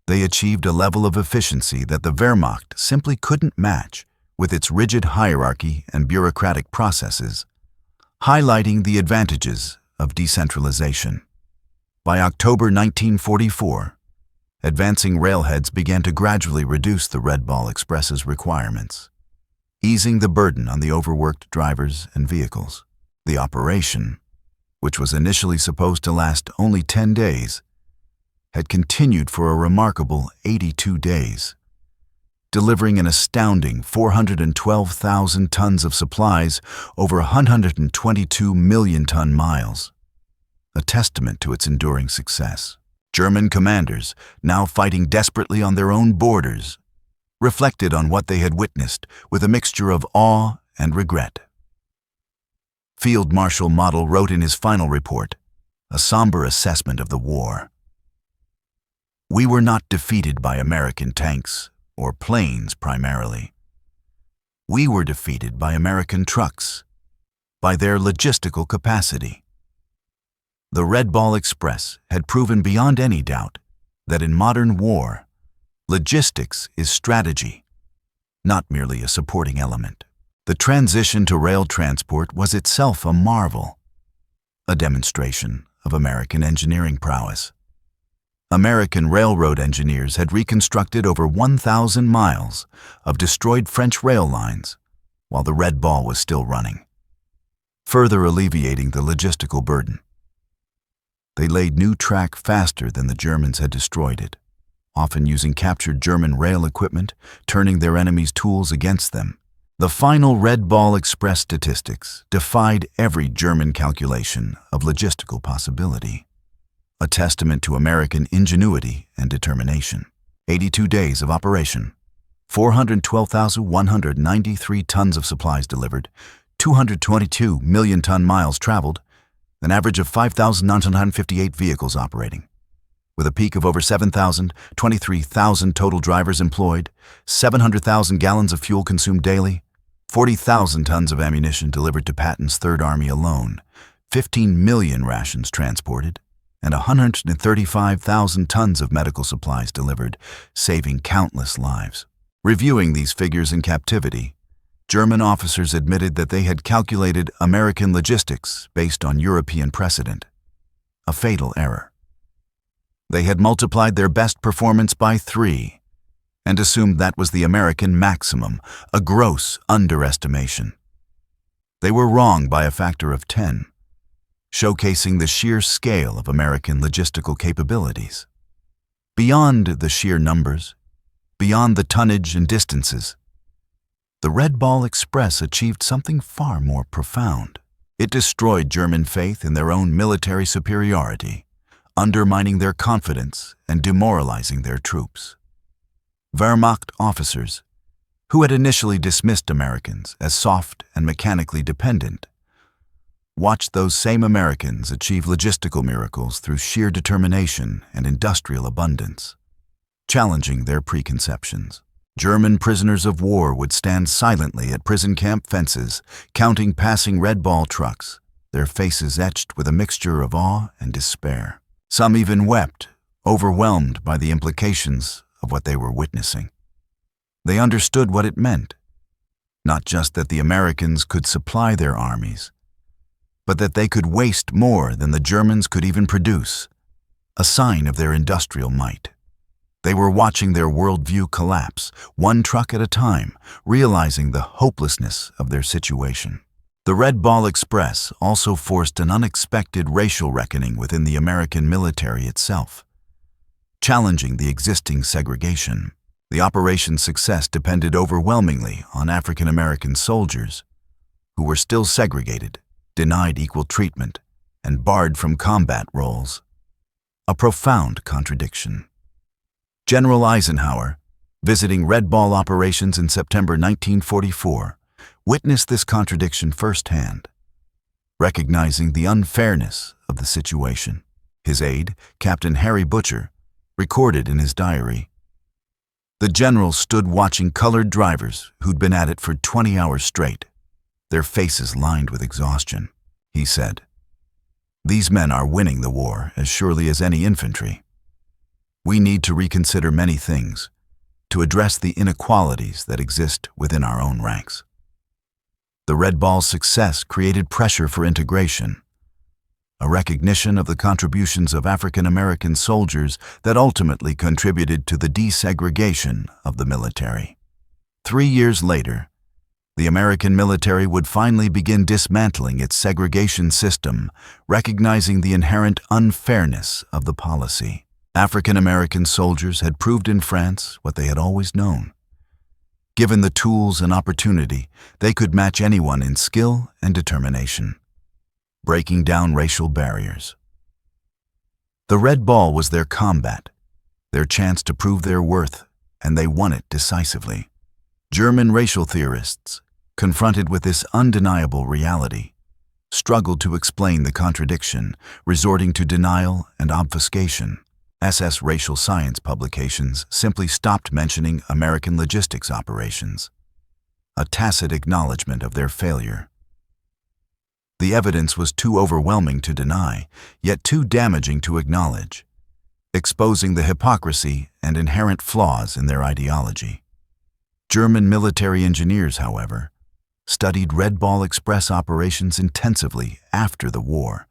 they achieved a level of efficiency that the Wehrmacht simply couldn't match with its rigid hierarchy and bureaucratic processes, highlighting the advantages of decentralization. By October 1944, advancing railheads began to gradually reduce the Red Ball Express's requirements, easing the burden on the overworked drivers and vehicles. The operation, which was initially supposed to last only 10 days, had continued for a remarkable 82 days, delivering an astounding 412,000 tons of supplies over 122 million ton miles. a testament to its enduring success. German commanders, now fighting desperately on their own borders, reflected on what they had witnessed with a mixture of awe and regret. Field Marshal Model wrote in his final report, a somber assessment of the war. "We were not defeated by American tanks or planes primarily. We were defeated by American trucks, by their logistical capacity." The Red Ball Express had proven beyond any doubt that in modern war, logistics is strategy, not merely a supporting element. The transition to rail transport was itself a marvel, a demonstration of American engineering prowess. American railroad engineers had reconstructed over 1,000 miles of destroyed French rail lines while the Red Ball was still running, further alleviating the logistical burden. They laid new track faster than the Germans had destroyed it, often using captured German rail equipment, turning their enemies' tools against them. The final Red Ball Express statistics defied every German calculation of logistical possibility, a testament to American ingenuity and determination. 82 days of operation, 412,193 tons of supplies delivered, 222 million ton miles traveled, an average of 5,958 vehicles operating. With a peak of over 7,000, 23,000 total drivers employed, 700,000 gallons of fuel consumed daily, 40,000 tons of ammunition delivered to Patton's Third Army alone, 15 million rations transported, and 135,000 tons of medical supplies delivered, saving countless lives. Reviewing these figures in captivity, German officers admitted that they had calculated American logistics based on European precedent, a fatal error. They had multiplied their best performance by 3 and assumed that was the American maximum, a gross underestimation. They were wrong by a factor of 10, showcasing the sheer scale of American logistical capabilities. Beyond the sheer numbers, beyond the tonnage and distances, the Red Ball Express achieved something far more profound. It destroyed German faith in their own military superiority, undermining their confidence and demoralizing their troops. Wehrmacht officers, who had initially dismissed Americans as soft and mechanically dependent, watched those same Americans achieve logistical miracles through sheer determination and industrial abundance, challenging their preconceptions. German prisoners of war would stand silently at prison camp fences, counting passing Red Ball trucks, their faces etched with a mixture of awe and despair. Some even wept, overwhelmed by the implications of what they were witnessing. They understood what it meant, not just that the Americans could supply their armies, but that they could waste more than the Germans could even produce, a sign of their industrial might. They were watching their worldview collapse, one truck at a time, realizing the hopelessness of their situation. The Red Ball Express also forced an unexpected racial reckoning within the American military itself, challenging the existing segregation. The operation's success depended overwhelmingly on African American soldiers, who were still segregated, denied equal treatment, and barred from combat roles. A profound contradiction. General Eisenhower, visiting Red Ball operations in September 1944, witnessed this contradiction firsthand, recognizing the unfairness of the situation. His aide, Captain Harry Butcher, recorded in his diary, "The general stood watching colored drivers who'd been at it for 20 hours straight, their faces lined with exhaustion. He said, 'These men are winning the war as surely as any infantry. We need to reconsider many things to address the inequalities that exist within our own ranks.'" The Red Ball's success created pressure for integration, a recognition of the contributions of African American soldiers that ultimately contributed to the desegregation of the military. 3 years later, the American military would finally begin dismantling its segregation system, recognizing the inherent unfairness of the policy. African American soldiers had proved in France what they had always known. Given the tools and opportunity, they could match anyone in skill and determination, breaking down racial barriers. The red ball was their combat, their chance to prove their worth, and they won it decisively. German racial theorists, confronted with this undeniable reality, struggled to explain the contradiction, resorting to denial and obfuscation. SS racial science publications simply stopped mentioning American logistics operations, a tacit acknowledgement of their failure. The evidence was too overwhelming to deny, yet too damaging to acknowledge, exposing the hypocrisy and inherent flaws in their ideology. German military engineers, however, studied Red Ball Express operations intensively after the war,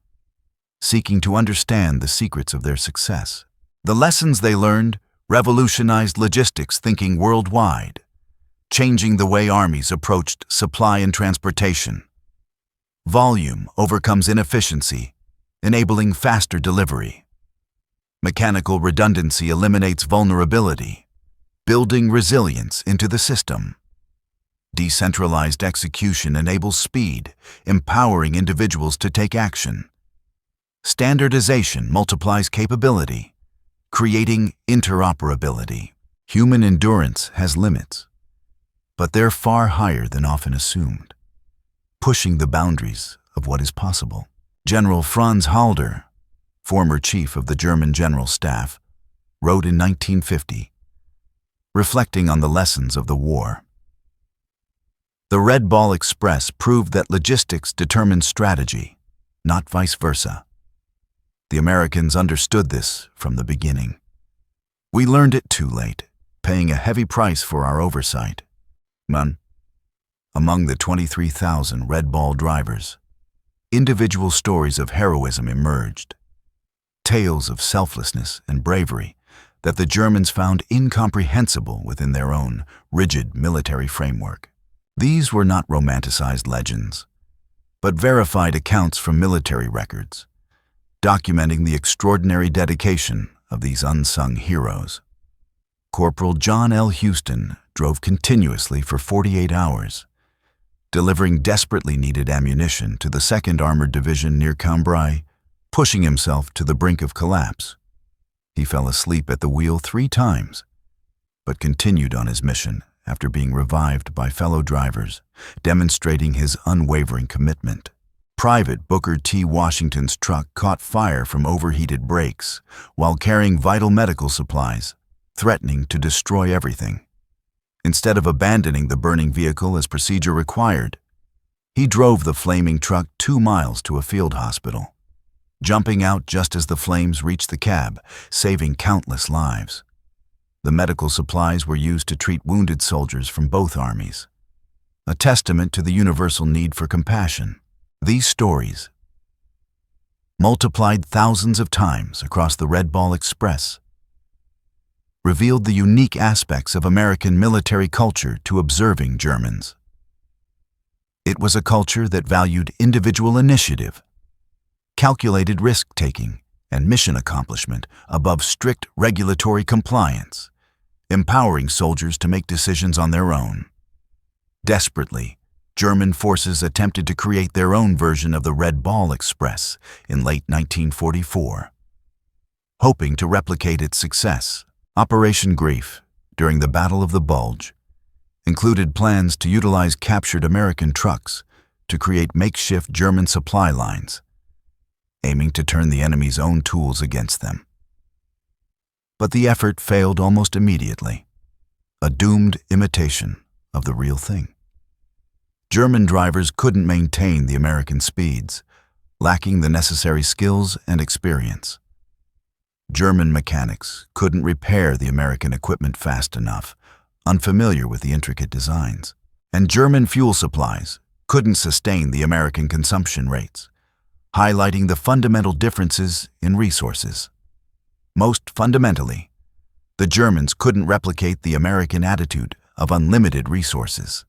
seeking to understand the secrets of their success. The lessons they learned revolutionized logistics thinking worldwide, changing the way armies approached supply and transportation. Volume overcomes inefficiency, enabling faster delivery. Mechanical redundancy eliminates vulnerability, building resilience into the system. Decentralized execution enables speed, empowering individuals to take action. Standardization multiplies capability, creating interoperability. Human endurance has limits, but they're far higher than often assumed, pushing the boundaries of what is possible. General Franz Halder, former chief of the German General Staff, wrote in 1950, reflecting on the lessons of the war. The Red Ball Express proved that logistics determines strategy, not vice versa. The Americans understood this from the beginning. We learned it too late, paying a heavy price for our oversight. Among the 23,000 Red Ball drivers, individual stories of heroism emerged, tales of selflessness and bravery that the Germans found incomprehensible within their own rigid military framework. These were not romanticized legends, but verified accounts from military records, documenting the extraordinary dedication of these unsung heroes. Corporal John L. Houston drove continuously for 48 hours, delivering desperately needed ammunition to the 2nd Armored Division near Cambrai, pushing himself to the brink of collapse. He fell asleep at the wheel 3 times, but continued on his mission after being revived by fellow drivers, demonstrating his unwavering commitment. Private Booker T. Washington's truck caught fire from overheated brakes while carrying vital medical supplies, threatening to destroy everything. Instead of abandoning the burning vehicle as procedure required, he drove the flaming truck 2 miles to a field hospital, jumping out just as the flames reached the cab, saving countless lives. The medical supplies were used to treat wounded soldiers from both armies, a testament to the universal need for compassion. These stories, multiplied thousands of times across the Red Ball Express, revealed the unique aspects of American military culture to observing Germans. It was a culture that valued individual initiative, calculated risk-taking, and mission accomplishment above strict regulatory compliance, empowering soldiers to make decisions on their own. Desperately, German forces attempted to create their own version of the Red Ball Express in late 1944. Hoping to replicate its success, Operation Grief, during the Battle of the Bulge, included plans to utilize captured American trucks to create makeshift German supply lines, aiming to turn the enemy's own tools against them. But the effort failed almost immediately, a doomed imitation of the real thing. German drivers couldn't maintain the American speeds, lacking the necessary skills and experience. German mechanics couldn't repair the American equipment fast enough, unfamiliar with the intricate designs. And German fuel supplies couldn't sustain the American consumption rates, highlighting the fundamental differences in resources. Most fundamentally, the Germans couldn't replicate the American attitude of unlimited resources,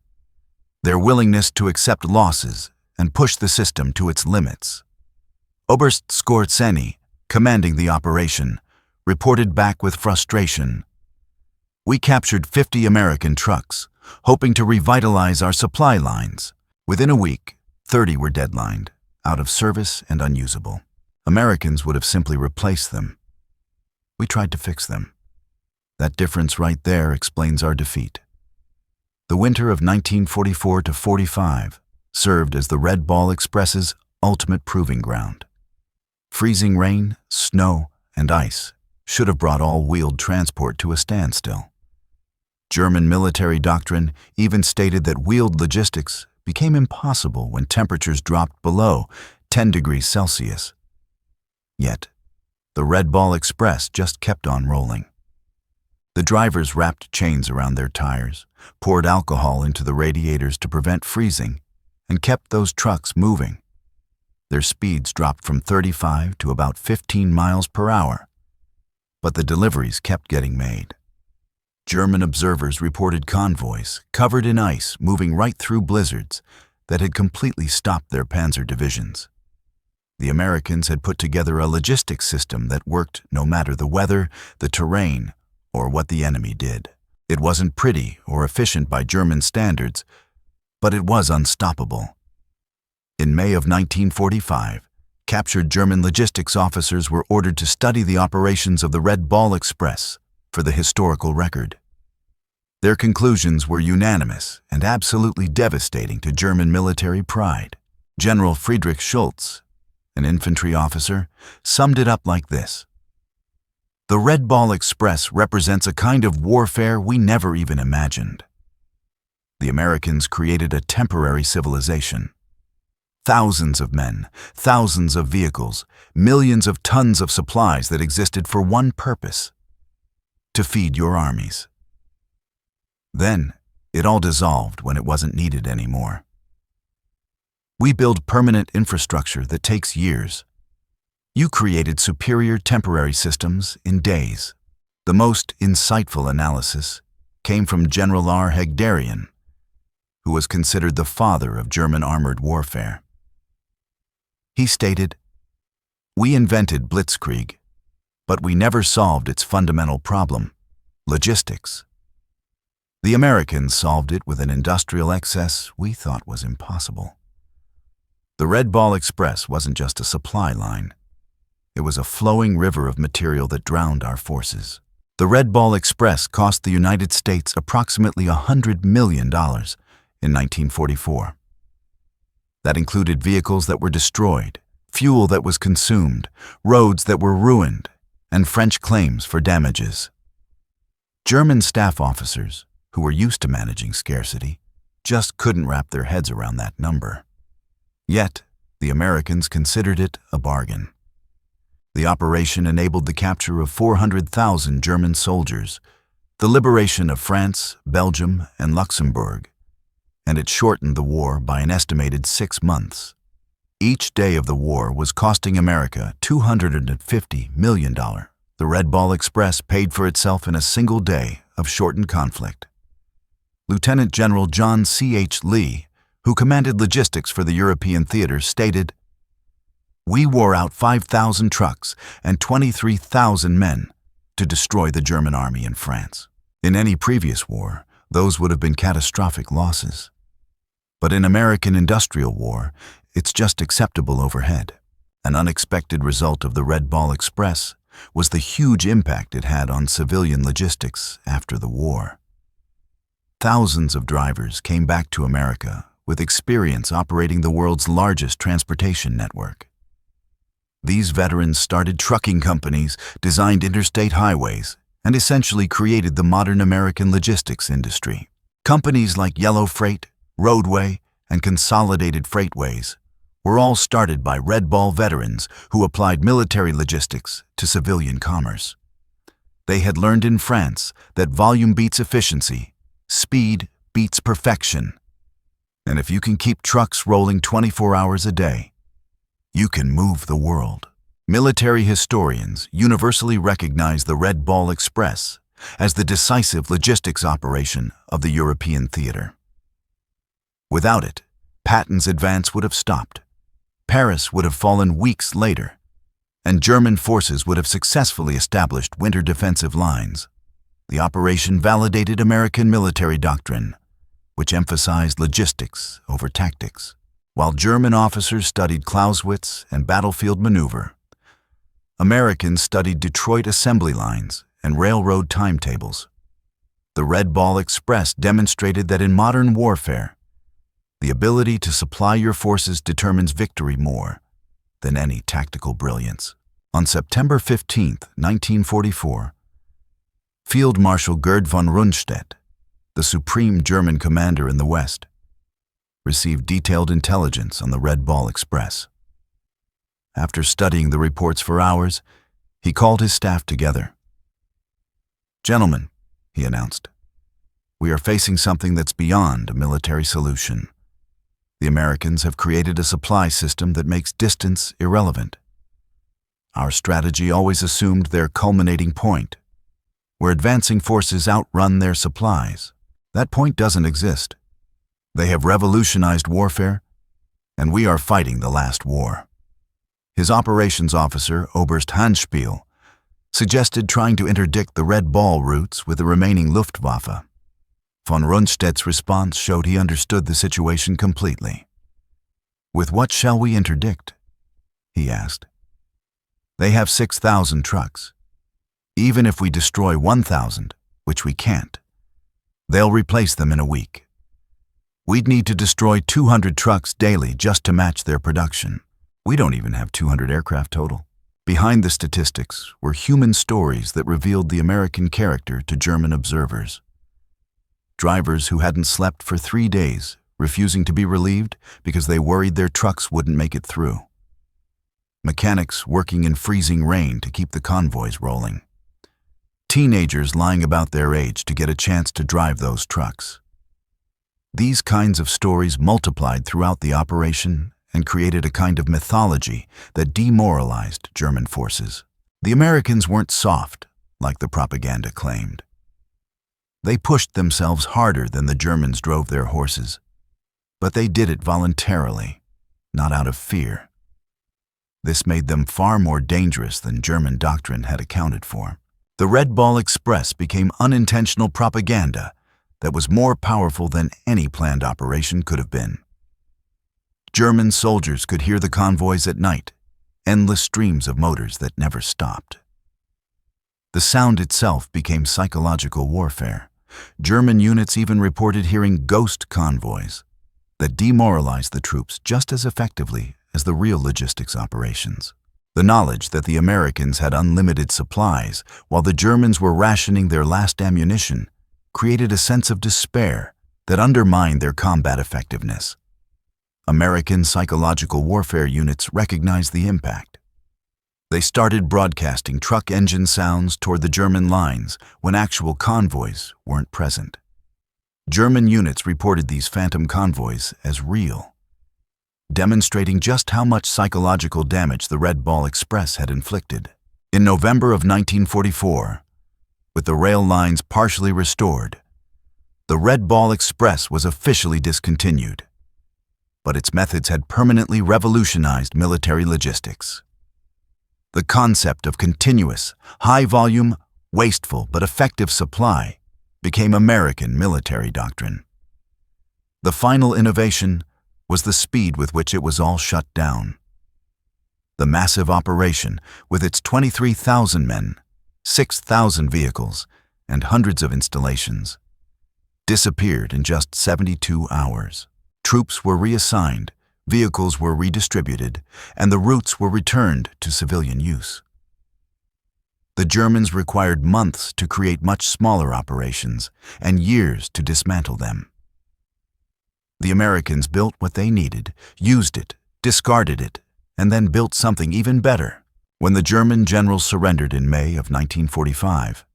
their willingness to accept losses and push the system to its limits. Oberst Skorzeny, commanding the operation, reported back with frustration. "We captured 50 American trucks, hoping to revitalize our supply lines. Within a week, 30 were deadlined, out of service and unusable. Americans would have simply replaced them, We tried to fix them. That difference right there explains our defeat. The winter of 1944 to 45 served as the Red Ball Express's ultimate proving ground. Freezing rain, snow, and ice should have brought all wheeled transport to a standstill. German military doctrine even stated that wheeled logistics became impossible when temperatures dropped below 10 degrees Celsius. Yet, the Red Ball Express just kept on rolling. The drivers wrapped chains around their tires, poured alcohol into the radiators to prevent freezing, and kept those trucks moving. Their speeds dropped from 35 to about 15 miles per hour, but the deliveries kept getting made. German observers reported convoys covered in ice moving right through blizzards that had completely stopped their panzer divisions. The Americans had put together a logistics system that worked no matter the weather, the terrain, or what the enemy did. It wasn't pretty or efficient by German standards, but it was unstoppable. In May of 1945, captured German logistics officers were ordered to study the operations of the Red Ball Express for the historical record. Their conclusions were unanimous and absolutely devastating to German military pride. General Friedrich Schultz, an infantry officer, summed it up like this: "The Red Ball Express represents a kind of warfare we never even imagined. The Americans created a temporary civilization. Thousands of men, thousands of vehicles, millions of tons of supplies that existed for one purpose: to feed your armies. Then, it all dissolved when it wasn't needed anymore. We build permanent infrastructure that takes years. You created superior temporary systems in days." The most insightful analysis came from General R. Hegdarian, who was considered the father of German armored warfare. He stated, "We invented blitzkrieg, but we never solved its fundamental problem, logistics. The Americans solved it with an industrial excess we thought was impossible. The Red Ball Express wasn't just a supply line. It was a flowing river of material that drowned our forces. The Red Ball Express cost the United States approximately $100 million in 1944. That included vehicles that were destroyed, fuel that was consumed, roads that were ruined, and French claims for damages. German staff officers, who were used to managing scarcity, just couldn't wrap their heads around that number. Yet, the Americans considered it a bargain. The operation enabled the capture of 400,000 German soldiers, the liberation of France, Belgium, and Luxembourg, and it shortened the war by an estimated 6 months. Each day of the war was costing America $250 million. The Red Ball Express paid for itself in a single day of shortened conflict. Lieutenant General John C.H. Lee, who commanded logistics for the European theater, stated, "We wore out 5,000 trucks and 23,000 men to destroy the German army in France. In any previous war, those would have been catastrophic losses. But in American industrial war, it's just acceptable overhead." An unexpected result of the Red Ball Express was the huge impact it had on civilian logistics after the war. Thousands of drivers came back to America with experience operating the world's largest transportation network. These veterans started trucking companies, designed interstate highways, and essentially created the modern American logistics industry. Companies like Yellow Freight, Roadway, and Consolidated Freightways were all started by Red Ball veterans who applied military logistics to civilian commerce. They had learned in France that volume beats efficiency, speed beats perfection, and if you can keep trucks rolling 24 hours a day, you can move the world. Military historians universally recognize the Red Ball Express as the decisive logistics operation of the European theater. Without it, Patton's advance would have stopped, Paris would have fallen weeks later, and German forces would have successfully established winter defensive lines. The operation validated American military doctrine, which emphasized logistics over tactics. While German officers studied Clausewitz and battlefield maneuver, Americans studied Detroit assembly lines and railroad timetables. The Red Ball Express demonstrated that in modern warfare, the ability to supply your forces determines victory more than any tactical brilliance. On September 15, 1944, Field Marshal Gerd von Rundstedt, the supreme German commander in the West, received detailed intelligence on the Red Ball Express. After studying the reports for hours, he called his staff together. "Gentlemen," he announced, "we are facing something that's beyond a military solution. The Americans have created a supply system that makes distance irrelevant. Our strategy always assumed their culminating point, where advancing forces outrun their supplies. That point doesn't exist. They have revolutionized warfare, and we are fighting the last war." His operations officer, Oberst Handspiel, suggested trying to interdict the Red Ball routes with the remaining Luftwaffe. Von Rundstedt's response showed he understood the situation completely. "With what shall we interdict?" he asked. "They have 6,000 trucks. Even if we destroy 1,000, which we can't, they'll replace them in a week. We'd need to destroy 200 trucks daily just to match their production. We don't even have 200 aircraft total." Behind the statistics were human stories that revealed the American character to German observers. Drivers who hadn't slept for 3 days, refusing to be relieved because they worried their trucks wouldn't make it through. Mechanics working in freezing rain to keep the convoys rolling. Teenagers lying about their age to get a chance to drive those trucks. These kinds of stories multiplied throughout the operation and created a kind of mythology that demoralized German forces. The Americans weren't soft, like the propaganda claimed. They pushed themselves harder than the Germans drove their horses, but they did it voluntarily, not out of fear. This made them far more dangerous than German doctrine had accounted for. The Red Ball Express became unintentional propaganda that was more powerful than any planned operation could have been. German soldiers could hear the convoys at night, endless streams of motors that never stopped. The sound itself became psychological warfare. German units even reported hearing ghost convoys that demoralized the troops just as effectively as the real logistics operations. The knowledge that the Americans had unlimited supplies while the Germans were rationing their last ammunition created a sense of despair that undermined their combat effectiveness. American psychological warfare units recognized the impact. They started broadcasting truck engine sounds toward the German lines when actual convoys weren't present. German units reported these phantom convoys as real, demonstrating just how much psychological damage the Red Ball Express had inflicted. In November of 1944, with the rail lines partially restored, the Red Ball Express was officially discontinued, but its methods had permanently revolutionized military logistics. The concept of continuous, high-volume, wasteful but effective supply became American military doctrine. The final innovation was the speed with which it was all shut down. The massive operation, with its 23,000 men, 6,000 vehicles, and hundreds of installations, disappeared in just 72 hours. Troops were reassigned, vehicles were redistributed, and the routes were returned to civilian use. The Germans required months to create much smaller operations and years to dismantle them. The Americans built what they needed, used it, discarded it, and then built something even better. When the German generals surrendered in May of 1945,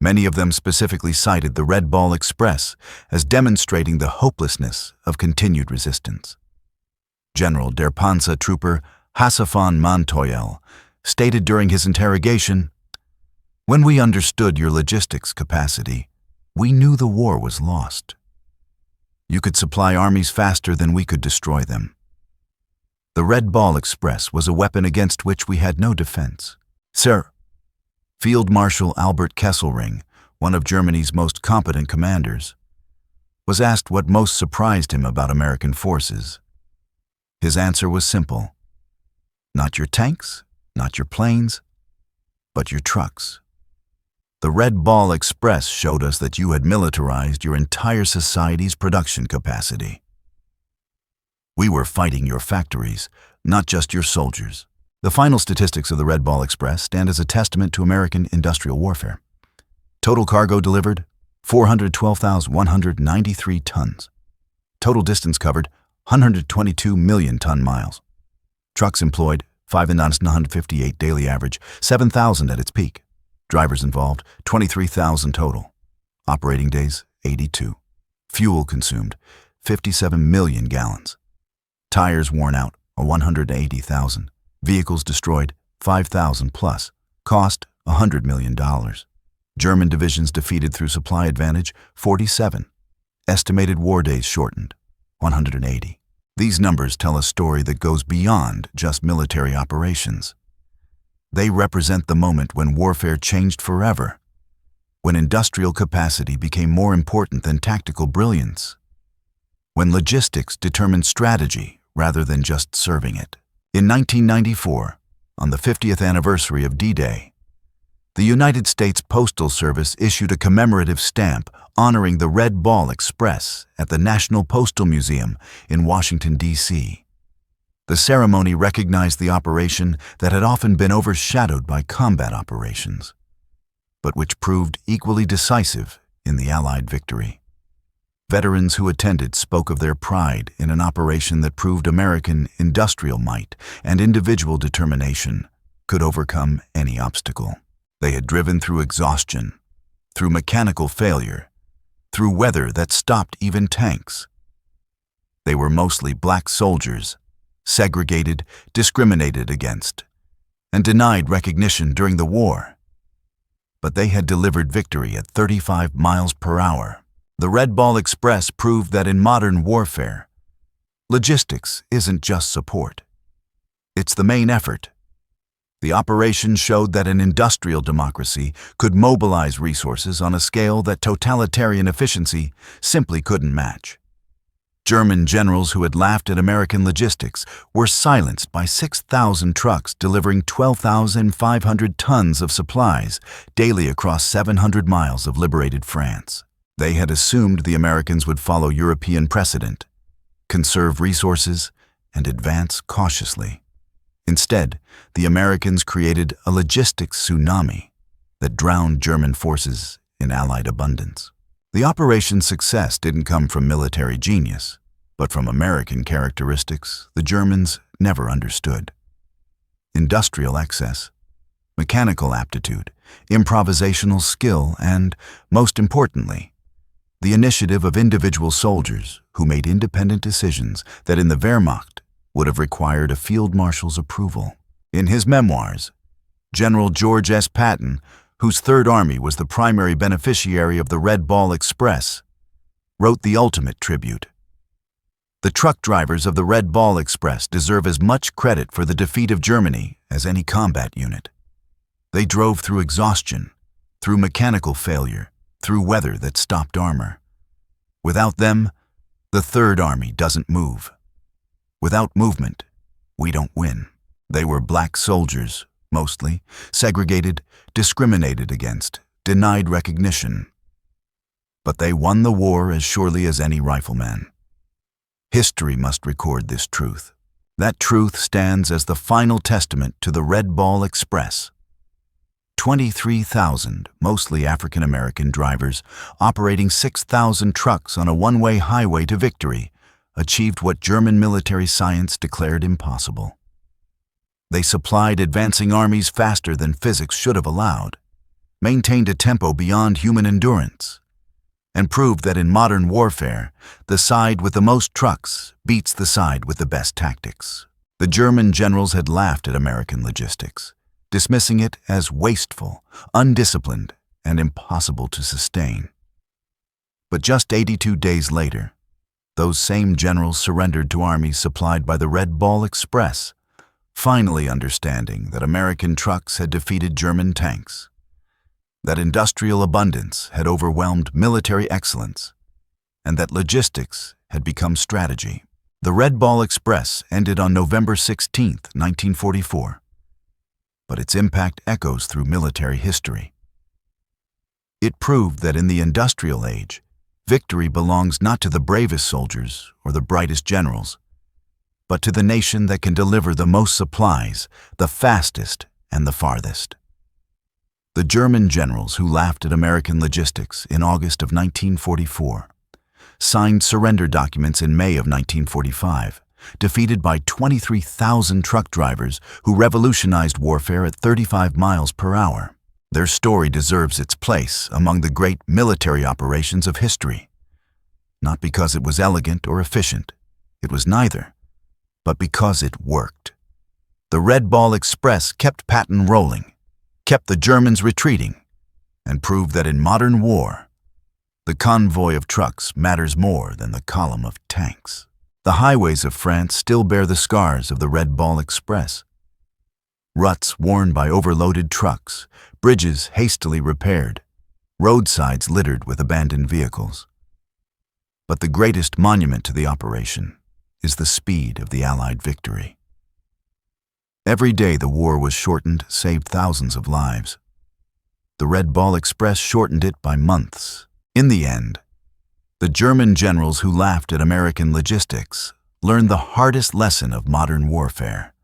many of them specifically cited the Red Ball Express as demonstrating the hopelessness of continued resistance. General der Panzer Trooper Hasse von Montoyl stated during his interrogation, "When we understood your logistics capacity, we knew the war was lost. You could supply armies faster than we could destroy them. The Red Ball Express was a weapon against which we had no defense." Sir, Field Marshal Albert Kesselring, one of Germany's most competent commanders, was asked what most surprised him about American forces. His answer was simple: "Not your tanks, not your planes, but your trucks. The Red Ball Express showed us that you had militarized your entire society's production capacity. We were fighting your factories, not just your soldiers. The final statistics of the Red Ball Express stand as a testament to American industrial warfare. Total cargo delivered, 412,193 tons. Total distance covered, 122 million ton miles. Trucks employed, 5,958 daily average, 7,000 at its peak. Drivers involved, 23,000 total. Operating days, 82. Fuel consumed, 57 million gallons. Tires worn out, 180,000. Vehicles destroyed, 5,000 plus. Cost, $100 million. German divisions defeated through supply advantage, 47. Estimated war days shortened, 180. These numbers tell a story that goes beyond just military operations. They represent the moment when warfare changed forever, when industrial capacity became more important than tactical brilliance, when logistics determined strategy rather than just serving it. In 1994, on the 50th anniversary of D-Day, the United States Postal Service issued a commemorative stamp honoring the Red Ball Express at the National Postal Museum in Washington, D.C. The ceremony recognized the operation that had often been overshadowed by combat operations, but which proved equally decisive in the Allied victory. Veterans who attended spoke of their pride in an operation that proved American industrial might and individual determination could overcome any obstacle. They had driven through exhaustion, through mechanical failure, through weather that stopped even tanks. They were mostly black soldiers, segregated, discriminated against, and denied recognition during the war. But they had delivered victory at 35 miles per hour. The Red Ball Express proved that in modern warfare, logistics isn't just support. It's the main effort. The operation showed that an industrial democracy could mobilize resources on a scale that totalitarian efficiency simply couldn't match. German generals who had laughed at American logistics were silenced by 6,000 trucks delivering 12,500 tons of supplies daily across 700 miles of liberated France. They had assumed the Americans would follow European precedent, conserve resources, and advance cautiously. Instead, the Americans created a logistics tsunami that drowned German forces in Allied abundance. The operation's success didn't come from military genius, but from American characteristics the Germans never understood. Industrial excess, mechanical aptitude, improvisational skill, and, most importantly, the initiative of individual soldiers who made independent decisions that in the Wehrmacht would have required a field marshal's approval. In his memoirs, General George S. Patton, whose Third Army was the primary beneficiary of the Red Ball Express, wrote the ultimate tribute. The truck drivers of the Red Ball Express deserve as much credit for the defeat of Germany as any combat unit. They drove through exhaustion, through mechanical failure, through weather that stopped armor. Without them, the Third Army doesn't move. Without movement, we don't win. They were black soldiers, mostly, segregated, discriminated against, denied recognition. But they won the war as surely as any rifleman. History must record this truth. That truth stands as the final testament to the Red Ball Express. 23,000, mostly African-American drivers, operating 6,000 trucks on a one-way highway to victory, achieved what German military science declared impossible. They supplied advancing armies faster than physics should have allowed, maintained a tempo beyond human endurance, and proved that in modern warfare, the side with the most trucks beats the side with the best tactics. The German generals had laughed at American logistics, dismissing it as wasteful, undisciplined, and impossible to sustain. But just 82 days later, those same generals surrendered to armies supplied by the Red Ball Express, finally understanding that American trucks had defeated German tanks, that industrial abundance had overwhelmed military excellence, and that logistics had become strategy. The Red Ball Express ended on November 16, 1944. but its impact echoes through military history. It proved that in the industrial age, victory belongs not to the bravest soldiers or the brightest generals, but to the nation that can deliver the most supplies, the fastest and the farthest. The German generals who laughed at American logistics in August of 1944 signed surrender documents in May of 1945, defeated by 23,000 truck drivers who revolutionized warfare at 35 miles per hour. Their story deserves its place among the great military operations of history. Not because it was elegant or efficient, it was neither, but because it worked. The Red Ball Express kept Patton rolling, kept the Germans retreating, and proved that in modern war, the convoy of trucks matters more than the column of tanks. The highways of France still bear the scars of the Red Ball Express. Ruts worn by overloaded trucks, bridges hastily repaired, roadsides littered with abandoned vehicles. But the greatest monument to the operation is the speed of the Allied victory. Every day the war was shortened saved thousands of lives. The Red Ball Express shortened it by months. In the end, the German generals who laughed at American logistics learned the hardest lesson of modern warfare.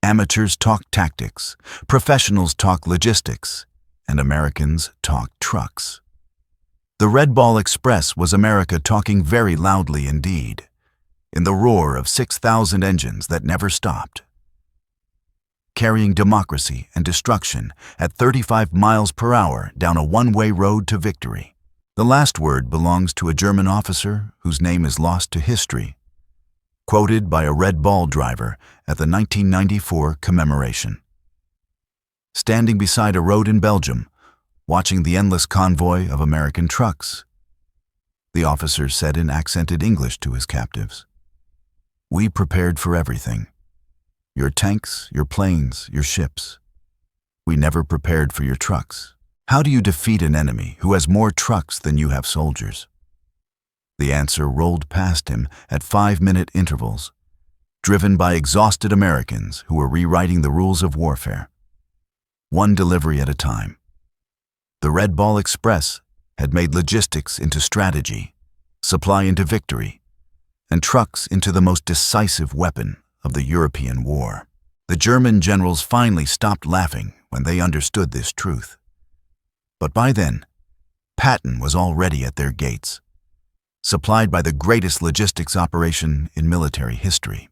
Amateurs talk tactics, professionals talk logistics, and Americans talk trucks. The Red Ball Express was America talking very loudly indeed, in the roar of 6,000 engines that never stopped. Carrying democracy and destruction at 35 miles per hour down a one-way road to victory. The last word belongs to a German officer whose name is lost to history, quoted by a Red Ball driver at the 1994 commemoration. Standing beside a road in Belgium, watching the endless convoy of American trucks, the officer said in accented English to his captives, "We prepared for everything. Your tanks, your planes, your ships. We never prepared for your trucks. How do you defeat an enemy who has more trucks than you have soldiers?" The answer rolled past him at 5-minute intervals, driven by exhausted Americans who were rewriting the rules of warfare. One delivery at a time. The Red Ball Express had made logistics into strategy, supply into victory, and trucks into the most decisive weapon of the European war. The German generals finally stopped laughing when they understood this truth. But by then, Patton was already at their gates, supplied by the greatest logistics operation in military history.